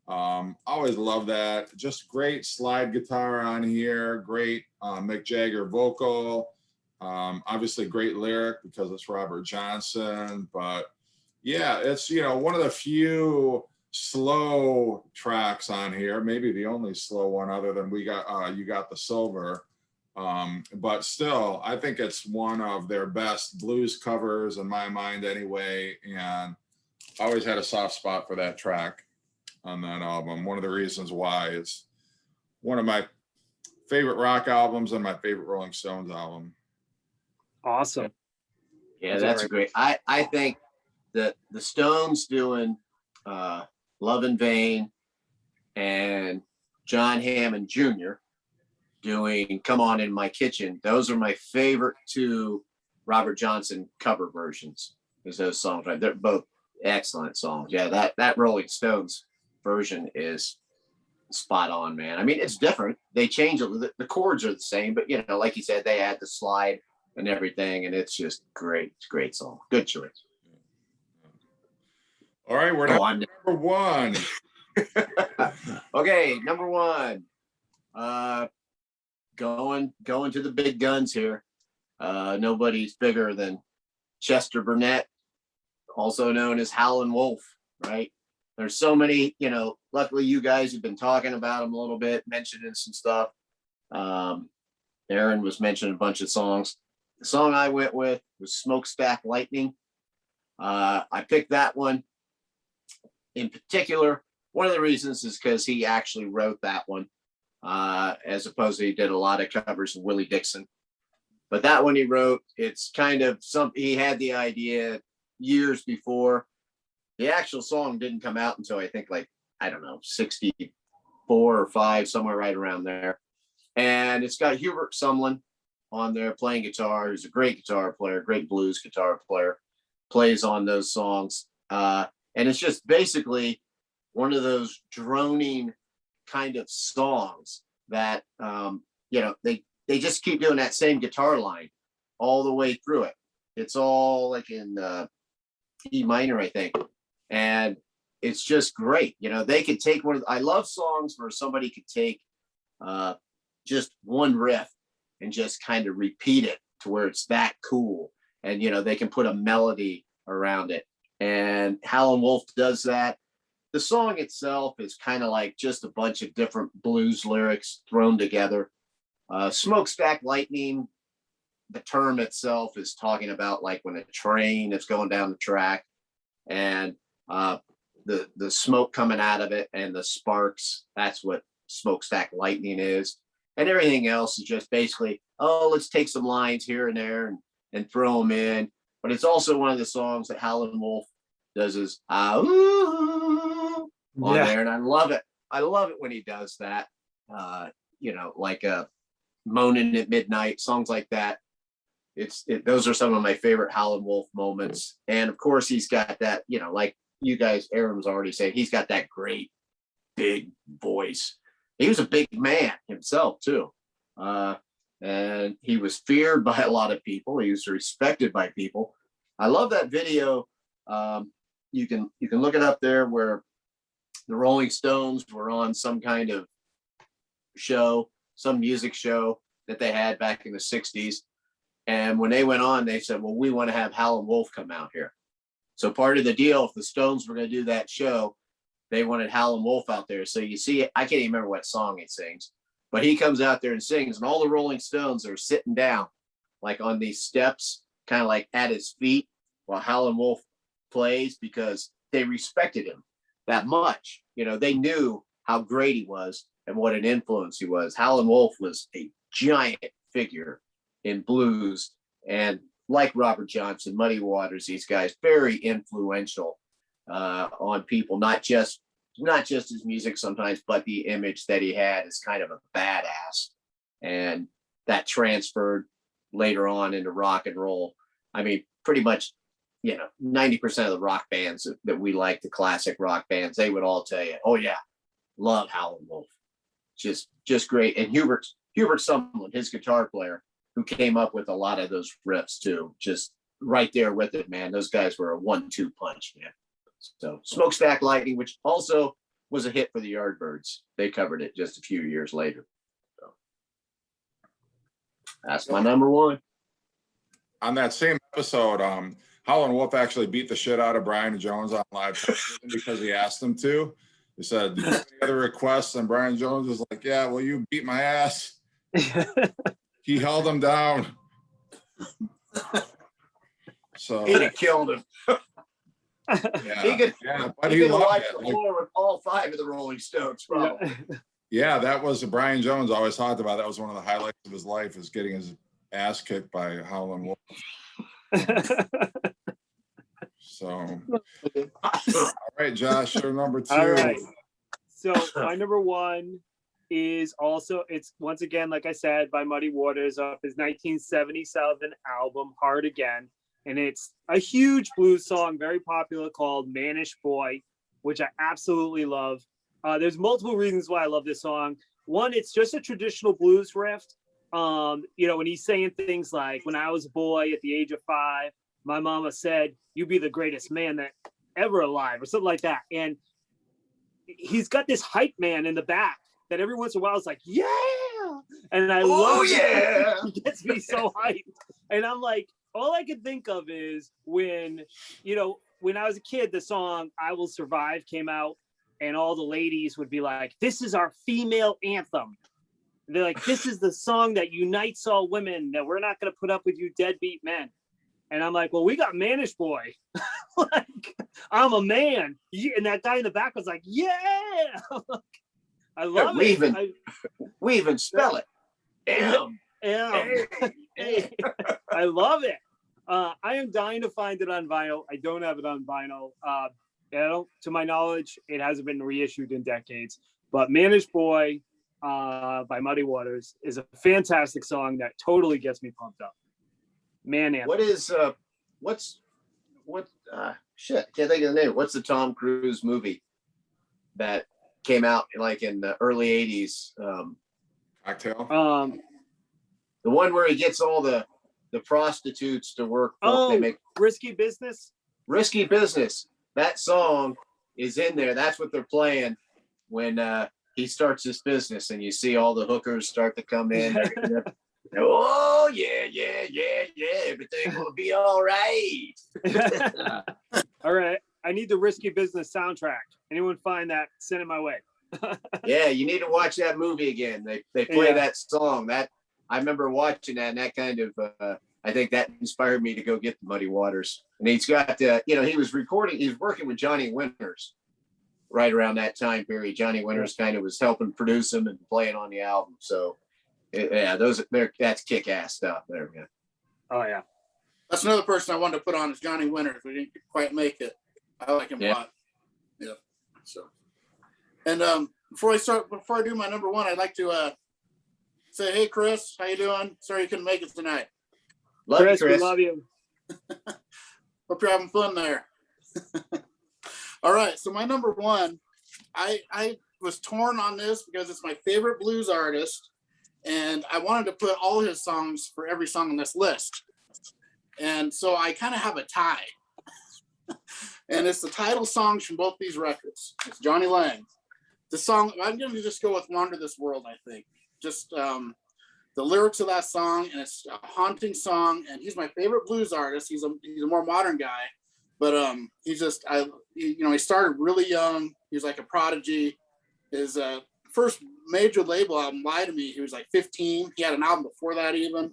Always love that. Just great slide guitar on here. Great Mick Jagger vocal. Obviously great lyric because it's Robert Johnson. But yeah, it's, one of the few slow tracks on here. Maybe the only slow one other than You Got the Silver. But still, I think it's one of their best blues covers in my mind anyway. And I always had a soft spot for that track on that album. One of the reasons why it's one of my favorite rock albums and my favorite Rolling Stones album. Awesome. Yeah, that's great. I think that the Stones doing Love in Vain and John Hammond Jr. doing Come On In My Kitchen, those are my favorite 2 Robert Johnson cover versions. Is those songs, right? They're both excellent songs. Yeah, that Rolling Stones version is spot on, man. It's different. They change it. The chords are the same, but like you said, they add the slide and everything, and it's just great. It's a great song. Good choice. All right, we're now number 1. Okay, number 1. Going to the big guns here. Nobody's bigger than Chester Burnett, also known as Howlin' Wolf, right? There's so many, luckily you guys have been talking about him a little bit, mentioning some stuff. Aaron was mentioning a bunch of songs. The song I went with was Smokestack Lightning. I picked that one in particular. One of the reasons is because he actually wrote that one, as opposed to he did a lot of covers of Willie Dixon. But that one he wrote, it's kind of he had the idea years before. The actual song didn't come out until I think I don't know, 64 or 5, somewhere right around there. And it's got Hubert Sumlin on there playing guitar, who's a great guitar player, great blues guitar player, plays on those songs. And it's just basically one of those droning kind of songs that, they just keep doing that same guitar line all the way through it. It's all like in E minor, I think. And it's just great. They could take I love songs where somebody could take just one riff and just kind of repeat it to where it's that cool. And, they can put a melody around it. And Howlin' Wolf does that. The song itself is kind of like just a bunch of different blues lyrics thrown together. Smokestack Lightning, the term itself is talking about like when a train is going down the track and the smoke coming out of it and the sparks. That's what Smokestack Lightning is. And everything else is just basically, let's take some lines here and there and throw them in. But it's also one of the songs that Howlin' Wolf does is on there. And I love it. I love it when he does that. Like Moaning at Midnight, songs like that. Those are some of my favorite Howlin' Wolf moments. And of course he's got that, like you guys, Aaron was already saying, he's got that great big voice. He was a big man himself too. And he was feared by a lot of people. He was respected by people. I love that video. You can look it up there where the Rolling Stones were on some kind of show, some music show that they had back in the 60s. And when they went on, they said, well, we want to have Howlin' Wolf come out here. So part of the deal, if the Stones were going to do that show, they wanted Howlin' Wolf out there. So you see, I can't even remember what song he sings, but he comes out there and sings, and all the Rolling Stones are sitting down, like on these steps, kind of like at his feet while Howlin' Wolf plays, because they respected him that much. They knew how great he was and what an influence he was. Howlin' Wolf was a giant figure in blues, and like Robert Johnson, Muddy Waters, these guys, very influential on people, not just his music sometimes, but the image that he had as kind of a badass. And that transferred later on into rock and roll. I mean, pretty much, 90% of the rock bands that we like, the classic rock bands, they would all tell you, oh yeah, love Howlin' Wolf. Just great. And Hubert Sumlin, his guitar player, who came up with a lot of those riffs too, just right there with it, man. Those guys were a 1-2 punch, man. So Smokestack Lightning, which also was a hit for the Yardbirds. They covered it just a few years later. So that's my number one. On that same episode, Howlin' Wolf actually beat the shit out of Brian Jones on live television because he asked him to. He said, "Do you have any other requests?" And Brian Jones was like, "Yeah, well, you beat my ass." He held him down. So He'd have killed him. yeah, He could but he loved wiped it. the floor with all 5 of the Rolling Stones, probably. Yeah, that was Brian Jones always talked about. That was one of the highlights of his life, is getting his ass kicked by Howlin' Wolf. So, all right, Josh, your number 2. All right. So my number 1 is also, it's once again, like I said, by Muddy Waters, off his 1977 album, Hard Again. And it's a huge blues song, very popular, called Mannish Boy, which I absolutely love. There's multiple reasons why I love this song. One, it's just a traditional blues riff. When he's saying things like, when I was a boy at the age of 5, my mama said, "You be the greatest man that ever alive," or something like that. And he's got this hype man in the back that every once in a while is like, yeah. And I love yeah. He gets me so hyped. And I'm like, all I could think of is when I was a kid, the song "I Will Survive" came out, and all the ladies would be like, "This is our female anthem." They're like, this is the song that unites all women, that we're not going to put up with you deadbeat men. And I'm like, well, we got Manish Boy. Like, I'm a man. And that guy in the back was like, yeah. I love we it. we even spell it. M. Yeah. I love it. I am dying to find it on vinyl. I don't have it on vinyl. To my knowledge, it hasn't been reissued in decades. But Manish Boy by Muddy Waters is a fantastic song that totally gets me pumped up. Man, What is shit? I can't think of the name. What's the Tom Cruise movie that came out like in the early '80s? Cocktail. The one where he gets all the prostitutes to work. They make Risky Business. Risky Business. That song is in there. That's what they're playing when he starts his business, and you see all the hookers start to come in. Oh yeah, everything will be all right. All right, I need the Risky Business soundtrack. Anyone find that? Send it my way. Yeah, you need to watch that movie again. They play that song. That I remember watching that, and that kind of I think that inspired me to go get the Muddy Waters. And he's got he was working with Johnny Winters right around that time period. Johnny Winters kind of was helping produce him and playing on the album. So that's kick-ass stuff there, man. Oh yeah. That's another person I wanted to put on is Johnny Winters. We didn't quite make it. I like him a lot. Yeah. So, and before I do my number one, I'd like to say, hey, Chris, how you doing? Sorry you couldn't make it tonight. Love Chris, you, Chris. we love you. Hope you're having fun there. All right. So my number one, I was torn on this because it's my favorite blues artist. And I wanted to put all his songs for every song on this list. And so I kind of have a tie. And it's the title songs from both these records. It's Johnny Lang. The song, I'm going to just go with Wander This World, I think. Just the lyrics of that song, and it's a haunting song. And he's my favorite blues artist. He's a more modern guy. But he started really young. He was like a prodigy. His first major label album, Lie to Me, he was like 15. He had an album before that even.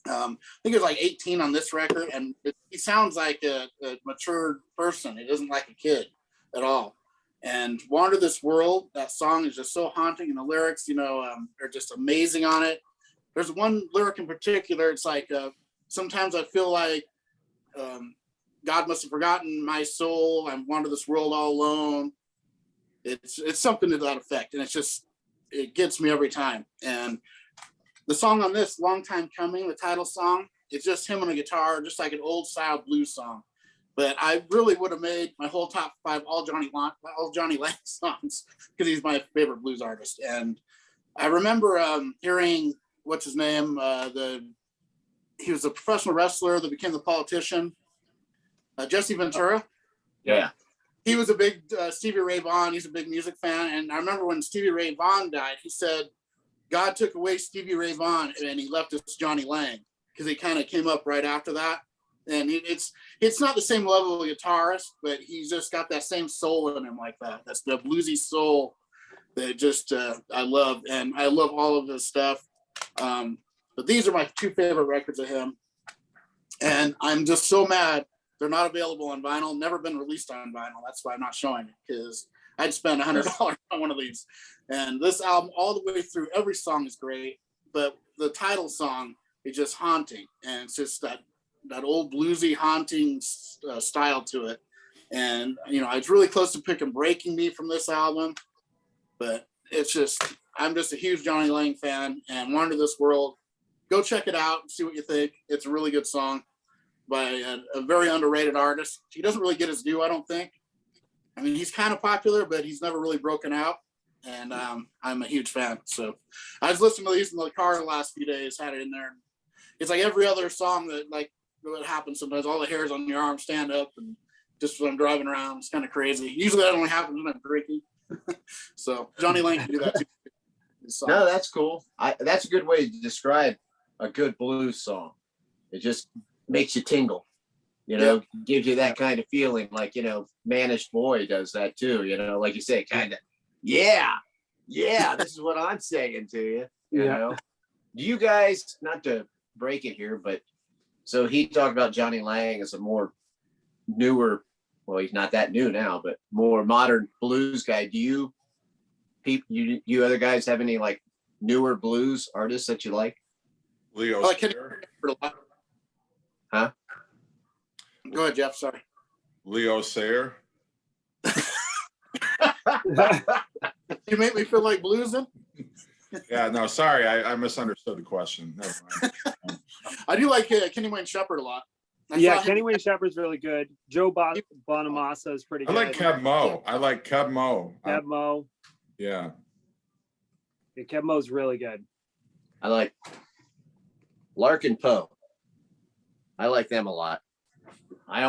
I think he was like 18 on this record, and he sounds like a mature person. He doesn't like a kid at all. And Wander This World, that song is just so haunting, and the lyrics, are just amazing on it. There's one lyric in particular. It's like, sometimes I feel like God must have forgotten my soul. I wander this world all alone. It's something to that effect, and it gets me every time. And the song on this, Long Time Coming, the title song, it's just him on a guitar, just like an old style blues song. But I really would have made my whole top 5 all Johnny Lang songs because he's my favorite blues artist. And I remember hearing what's his name, he was a professional wrestler that became the politician, Jesse Ventura. Yeah. He was a big Stevie Ray Vaughan. He's a big music fan. And I remember when Stevie Ray Vaughan died, he said, God took away Stevie Ray Vaughan and he left us Johnny Lang, because he kind of came up right after that. And it's not the same level of guitarist, but he's just got that same soul in him like that. That's the bluesy soul that just I love. And I love all of his stuff. But these are my 2 favorite records of him. And I'm just so mad they're not available on vinyl, never been released on vinyl. That's why I'm not showing it, because I'd spend $100 on one of these. And this album, all the way through, every song is great, but the title song is just haunting. And it's just that old bluesy haunting style to it. And, I was really close to picking Breaking Me from this album, but I'm just a huge Johnny Lang fan. And Wander This World, go check it out and see what you think. It's a really good song by a very underrated artist. He doesn't really get his due, I don't think. I mean, he's kind of popular, but he's never really broken out. And I'm a huge fan. So I was listening to these in the car the last few days, had it in there. It's like every other song that happens sometimes. All the hairs on your arm stand up, and just when I'm driving around, it's kind of crazy. Usually that only happens when I'm drinking. So Johnny Lang can do that too. No, that's cool. That's a good way to describe a good blues song. It just makes you tingle, gives you that kind of feeling, like, Manish Boy does that too, like you say, kind of, yeah. Yeah, this is what I'm saying to you. You Yeah. know, do you guys, not to break it here, but so he talked about Johnny Lang as a more newer, well, he's not that new now, but more modern blues guy. Do you other guys have any like newer blues artists that you like? Leo I like Kenny Sayer. Shepard a lot. Huh? Go ahead, Jeff. Sorry. Leo Sayer. You make me feel like bluesing. Yeah, no, sorry, I misunderstood the question. Never mind. I do like Kenny Wayne Shepherd a lot. I Yeah, saw him- Kenny Wayne Shepherd's really good. Joe Bonamassa is pretty I good. like Kev Mo. I like Kev Mo. Kev Mo. Yeah. Yeah, Kev Mo's really good. I like Larkin Poe. I like them a lot. I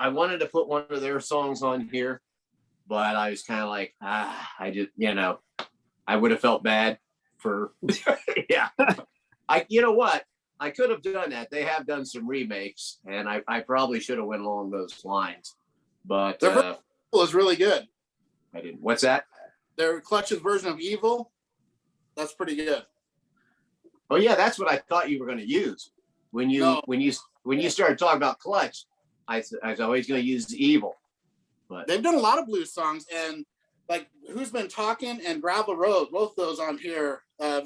wanted to put one of their songs on here, but I was kind of like, I just, I would have felt bad for, yeah. You know what? I could have done that. They have done some remakes, and I probably should have went along those lines, but Their version is really good. I didn't. What's that? Their Clutch's version of Evil, that's pretty good. Oh yeah, that's what I thought you were going to use when you started talking about Clutch. I was always going to use Evil, but They've done a lot of blues songs, and like Who's Been Talking and Gravel Road, both those on here.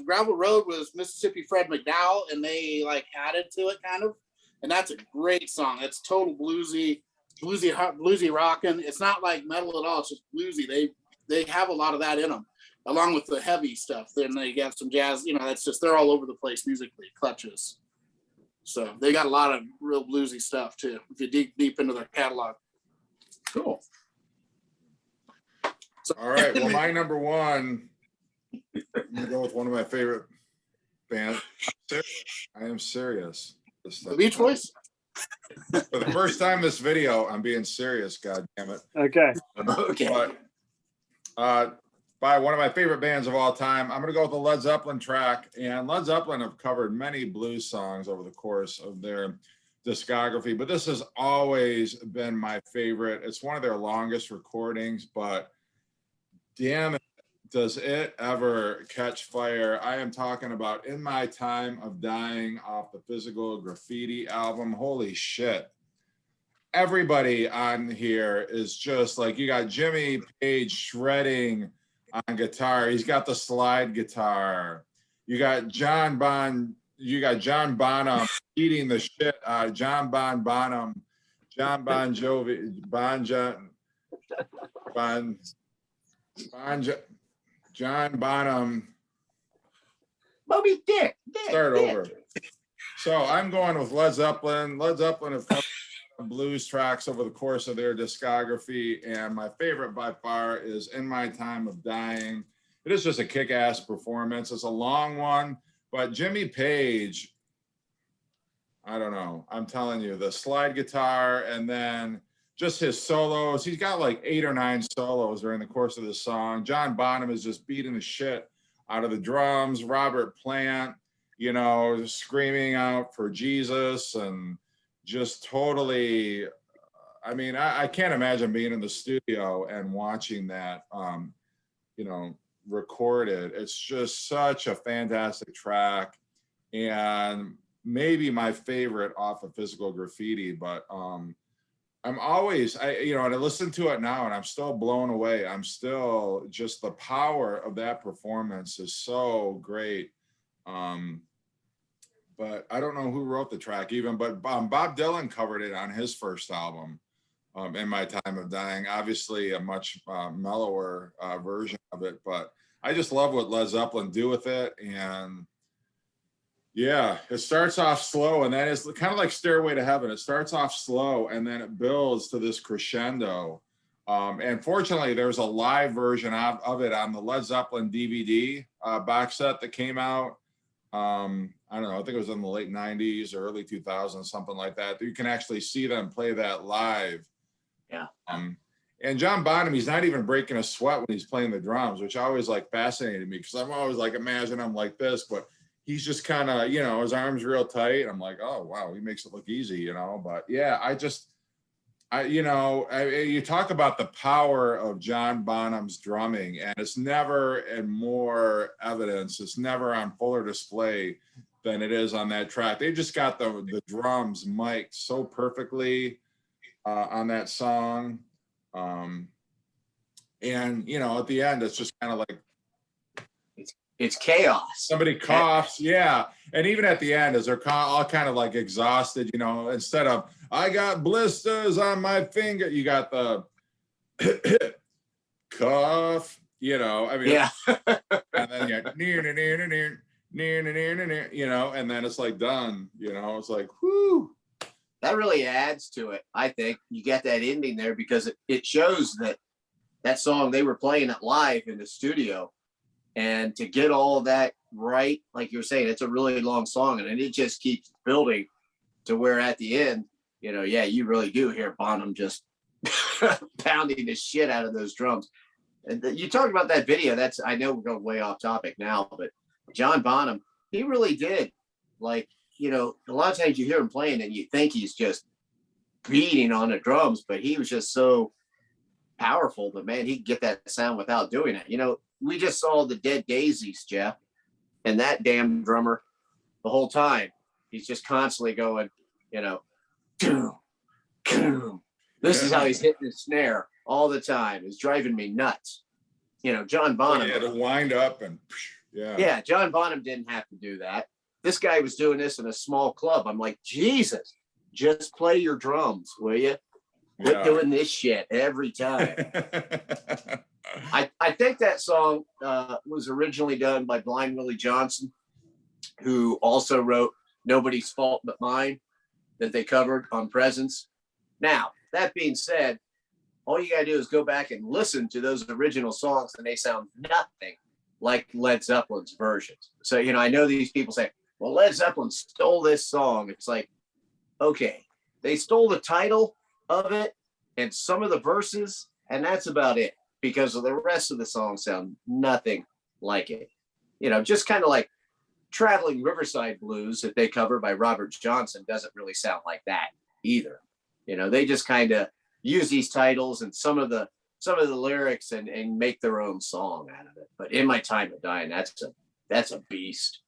Gravel Road was Mississippi Fred McDowell, and they like added to it kind of, and that's a great song. It's total bluesy rocking. It's not like metal at all. It's just bluesy. They have a lot of that in them, along with the heavy stuff. Then they got some jazz. That's just they're all over the place musically. Clutches. So they got a lot of real bluesy stuff too. If you dig deep into their catalog. cool. So, All right. Well, my number one, I'm gonna go with one of my favorite bands. I am serious. the Beach Boys. For the first time this video, I'm being serious. God damn it. Okay. Okay. But by one of my favorite bands of all time, I'm gonna go with the Led Zeppelin track. And Led Zeppelin have covered many blues songs over the course of their discography, but this has always been my favorite. It's one of their longest recordings, but damn it, does it ever catch fire. I am talking about In My Time of Dying off the Physical Graffiti album. Holy shit. Everybody on here is just like, you got Jimmy Page shredding on guitar. He's got the slide guitar. You got John Bonham eating the shit out of John Bonham, John Bon Jovi, John Bonham. Moby Dick. Start over. So I'm going with Led Zeppelin. Led Zeppelin have covered blues tracks over the course of their discography, and my favorite by far is In My Time of Dying. It is just a kick-ass performance. It's a long one, but Jimmy Page, I don't know. I'm telling you, the slide guitar and then just his solos. He's got like 8 or 9 solos during the course of the song. John Bonham is just beating the shit out of the drums. Robert Plant, screaming out for Jesus, and just totally, I can't imagine being in the studio and watching that, recorded. It's just such a fantastic track, and maybe my favorite off of Physical Graffiti, but I'm always, and I listen to it now and I'm still blown away. I'm still just, the power of that performance is so great. But I don't know who wrote the track even, but Bob Dylan covered it on his first album, In My Time of Dying. Obviously a much mellower version of it, but I just love what Led Zeppelin do with it. And yeah, it starts off slow, and then it's kind of like Stairway to Heaven. It starts off slow and then it builds to this crescendo. And fortunately, there's a live version of it on the Led Zeppelin DVD box set that came out. I don't know, I think it was in the late 90s or early 2000s, something like that. You can actually see them play that live. Yeah. And John Bonham, he's not even breaking a sweat when he's playing the drums, which always like fascinated me, because I'm always like, imagine I'm like this, but he's just kind of, his arms real tight. I'm like, oh wow, he makes it look easy, but yeah, you talk about the power of John Bonham's drumming, and it's never in more evidence. It's never on fuller display than it is on that track. They just got the drums mic'd so perfectly on that song. And at the end, it's just kind of like It's chaos. somebody coughs, yeah. And even at the end, as they're all kind of like exhausted, instead of "I got blisters on my finger," you got the cough. I mean, Yeah. and then you got and then it's like done. It's like whoo. That really adds to it. I think you get that ending there because it shows that song they were playing it live in the studio. And to get all of that right, like you were saying, it's a really long song, and it just keeps building to where at the end, you really do hear Bonham just pounding the shit out of those drums. And you talked about that video. I know we're going way off topic now, but John Bonham, he really did. Like, a lot of times you hear him playing and you think he's just beating on the drums, but he was just so powerful that, man, he could get that sound without doing it. We just saw the Dead Daisies, Jeff, and that damn drummer the whole time, he's just constantly going, doom, doom. This is how he's hitting the snare all the time. It's driving me nuts. John Bonham. Yeah, to wind up and yeah. Yeah, John Bonham didn't have to do that. This guy was doing this in a small club. I'm like, Jesus, just play your drums, will you? Quit doing this shit every time. I think that song was originally done by Blind Willie Johnson, who also wrote Nobody's Fault But Mine, that they covered on Presence. Now, that being said, all you got to do is go back and listen to those original songs, and they sound nothing like Led Zeppelin's versions. So, I know these people say, well, Led Zeppelin stole this song. It's like, okay, they stole the title of it and some of the verses, and that's about it, because of the rest of the songs sound nothing like it. Just kind of like Traveling Riverside Blues that they cover by Robert Johnson doesn't really sound like that either. They just kind of use these titles and some of the lyrics and make their own song out of it. But In My Time of Dying, that's a beast.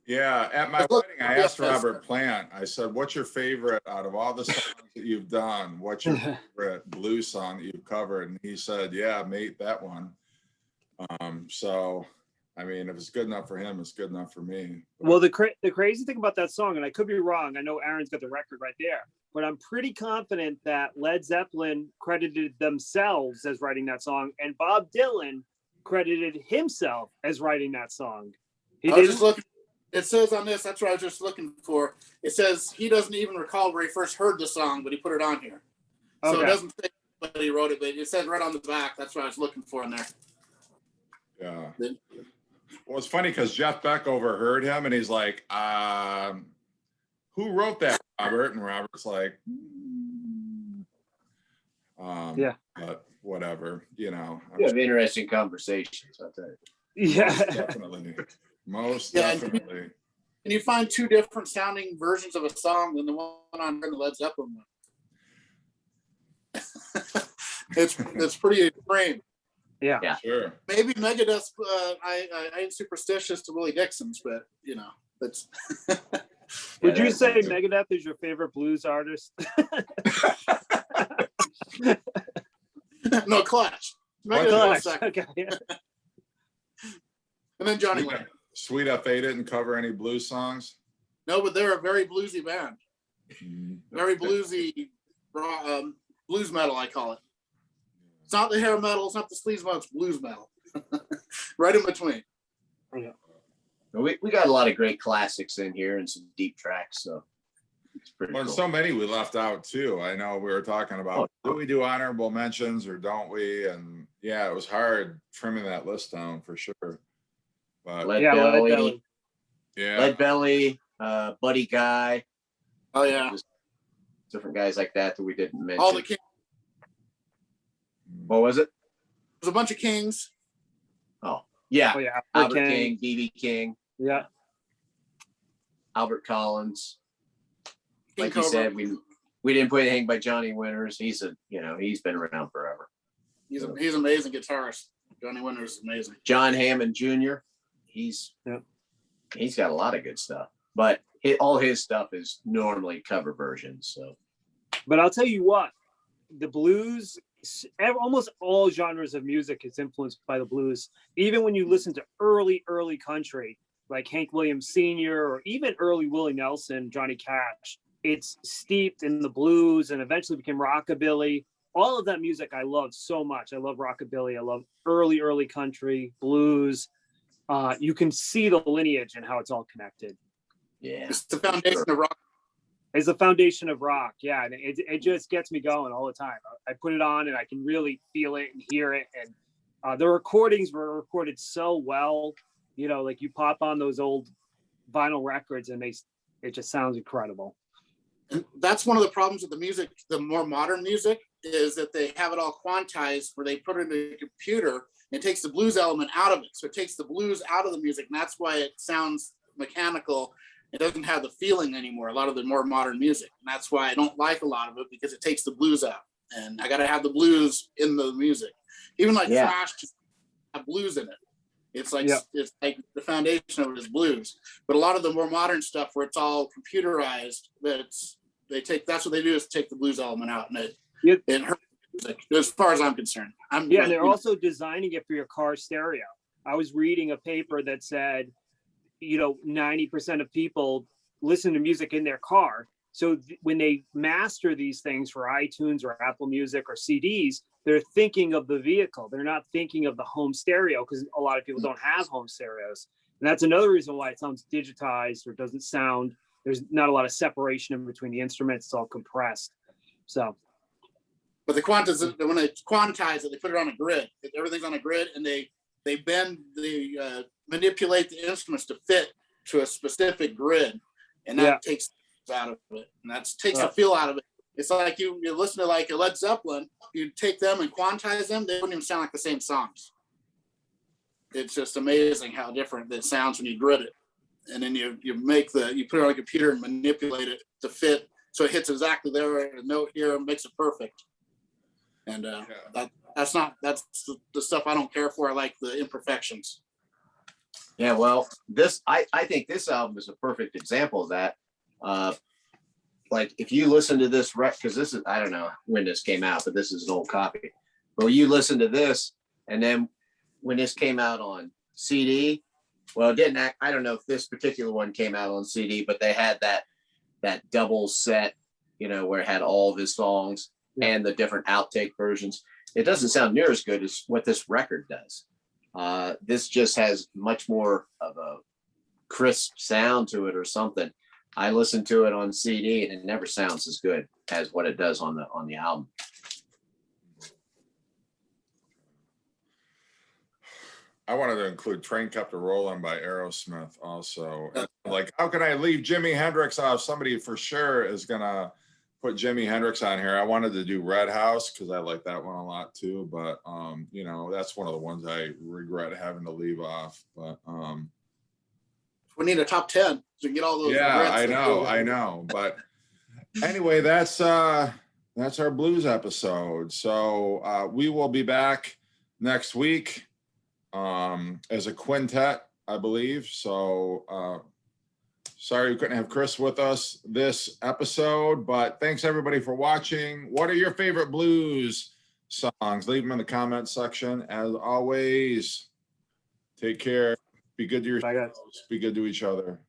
Yeah, at my wedding, I asked Robert Plant, I said, what's your favorite out of all the songs that you've done? What's your favorite blues song that you've covered? And he said, yeah, mate, that one. So, I mean, if it's good enough for him, it's good enough for me. Well, the crazy thing about that song, and I could be wrong, I know Aaron's got the record right there, but I'm pretty confident that Led Zeppelin credited themselves as writing that song, and Bob Dylan credited himself as writing that song. It says on this, that's what I was just looking for. It says he doesn't even recall where he first heard the song, but he put it on here. So It doesn't say that he wrote it, but it says right on the back. That's what I was looking for in there. Yeah. Well, it's funny because Jeff Beck overheard him and he's like, who wrote that, Robert? And Robert's like, yeah. But whatever, You have interesting conversations, I'll tell you. Yeah. Most definitely. Can you find two different sounding versions of a song than the one on the Led Zeppelin one? it's pretty extreme. Yeah. Sure. Maybe Megadeth. I ain't superstitious to Willie Dixon's, but that's. Would you say Megadeth is your favorite blues artist? No, Clash. Clash. Okay. And then Johnny Wayne. Sweet F.A. didn't cover any blues songs? No, but they're a very bluesy band. Very bluesy, blues metal, I call it. It's not the hair metal, it's not the sleaze metal, it's blues metal. Right in between. Yeah. We got a lot of great classics in here and some deep tracks, so it's pretty cool. So many we left out too. I know we were talking about, do we do honorable mentions or don't we? And yeah, it was hard trimming that list down for sure. But Lead Belly, yeah, Lead Belly, Buddy Guy. Oh yeah, just different guys like that we didn't mention. All the Kings. What was it? There's a bunch of Kings. Oh yeah, Albert King, BB King. Yeah, Albert Collins. King Like Cobra. you said, we didn't put anything by Johnny Winters. He's been around forever. He's an amazing guitarist. Johnny Winters is amazing. John Hammond Jr. He's got a lot of good stuff, but all his stuff is normally cover versions. So, But I'll tell you what, the blues, almost all genres of music is influenced by the blues. Even when you listen to early country, like Hank Williams Sr. or even early Willie Nelson, Johnny Cash, it's steeped in the blues and eventually became rockabilly. All of that music I love so much. I love rockabilly. I love early country, blues. You can see the lineage and how it's all connected. yeah, It's the foundation of rock. It's the foundation of rock. Yeah. And it just gets me going all the time. I put it on and I can really feel it and hear it. And the recordings were recorded so well, you know, like you pop on those old vinyl records and it just sounds incredible. And that's one of the problems with the music, the more modern music, is that they have it all quantized where they put it in a computer and it takes the blues element out of it. So it takes the blues out of the music, and that's why it sounds mechanical. It doesn't have the feeling anymore, a lot of the more modern music. And that's why I don't like a lot of it, because it takes the blues out. And I got to have the blues in the music. Even like Flash have blues in it. It's like it's like the foundation of it is blues. But a lot of the more modern stuff where it's all computerized, that's what they do is take the blues element out, and it hurts music, as far as I'm concerned. And they're also designing it for your car stereo. I was reading a paper that said, 90% of people listen to music in their car. So when they master these things for iTunes or Apple Music or CDs, they're thinking of the vehicle. They're not thinking of the home stereo, because a lot of people don't have home stereos. And that's another reason why it sounds digitized or doesn't sound, there's not a lot of separation in between the instruments. It's all compressed. So. But when they quantize it, they put it on a grid. Everything's on a grid, and they manipulate the instruments to fit to a specific grid, and that takes out of it, and that takes the feel out of it. It's like you listen to like a Led Zeppelin, you take them and quantize them, they wouldn't even sound like the same songs. It's just amazing how different it sounds when you grid it, and then you put it on a computer and manipulate it to fit so it hits exactly there, a note here, makes it perfect. And that's the stuff I don't care for. I like the imperfections. Yeah, well, I think this album is a perfect example of that. Like if you listen to this because this is, I don't know when this came out, but this is an old copy. But you listen to this, and then when this came out on CD, well, it didn't. I don't know if this particular one came out on CD, but they had that double set, where it had all of his songs and the different outtake versions. It doesn't sound near as good as what this record does. This just has much more of a crisp sound to it or something. I listened to it on CD and it never sounds as good as what it does on the album. I wanted to include Train Kept a Rollin' by Aerosmith also. Like, how can I leave Jimi Hendrix off? Somebody for sure is going to put Jimi Hendrix on here. I wanted to do Red House because I like that one a lot too. But, that's one of the ones I regret having to leave off. But we need a top 10 to get all those. Yeah, I know. But anyway, that's our blues episode. So we will be back next week as a quintet, I believe. So sorry we couldn't have Chris with us this episode, but thanks everybody for watching. What are your favorite blues songs? Leave them in the comment section. As always, take care. Be good to yourselves. Be good to each other.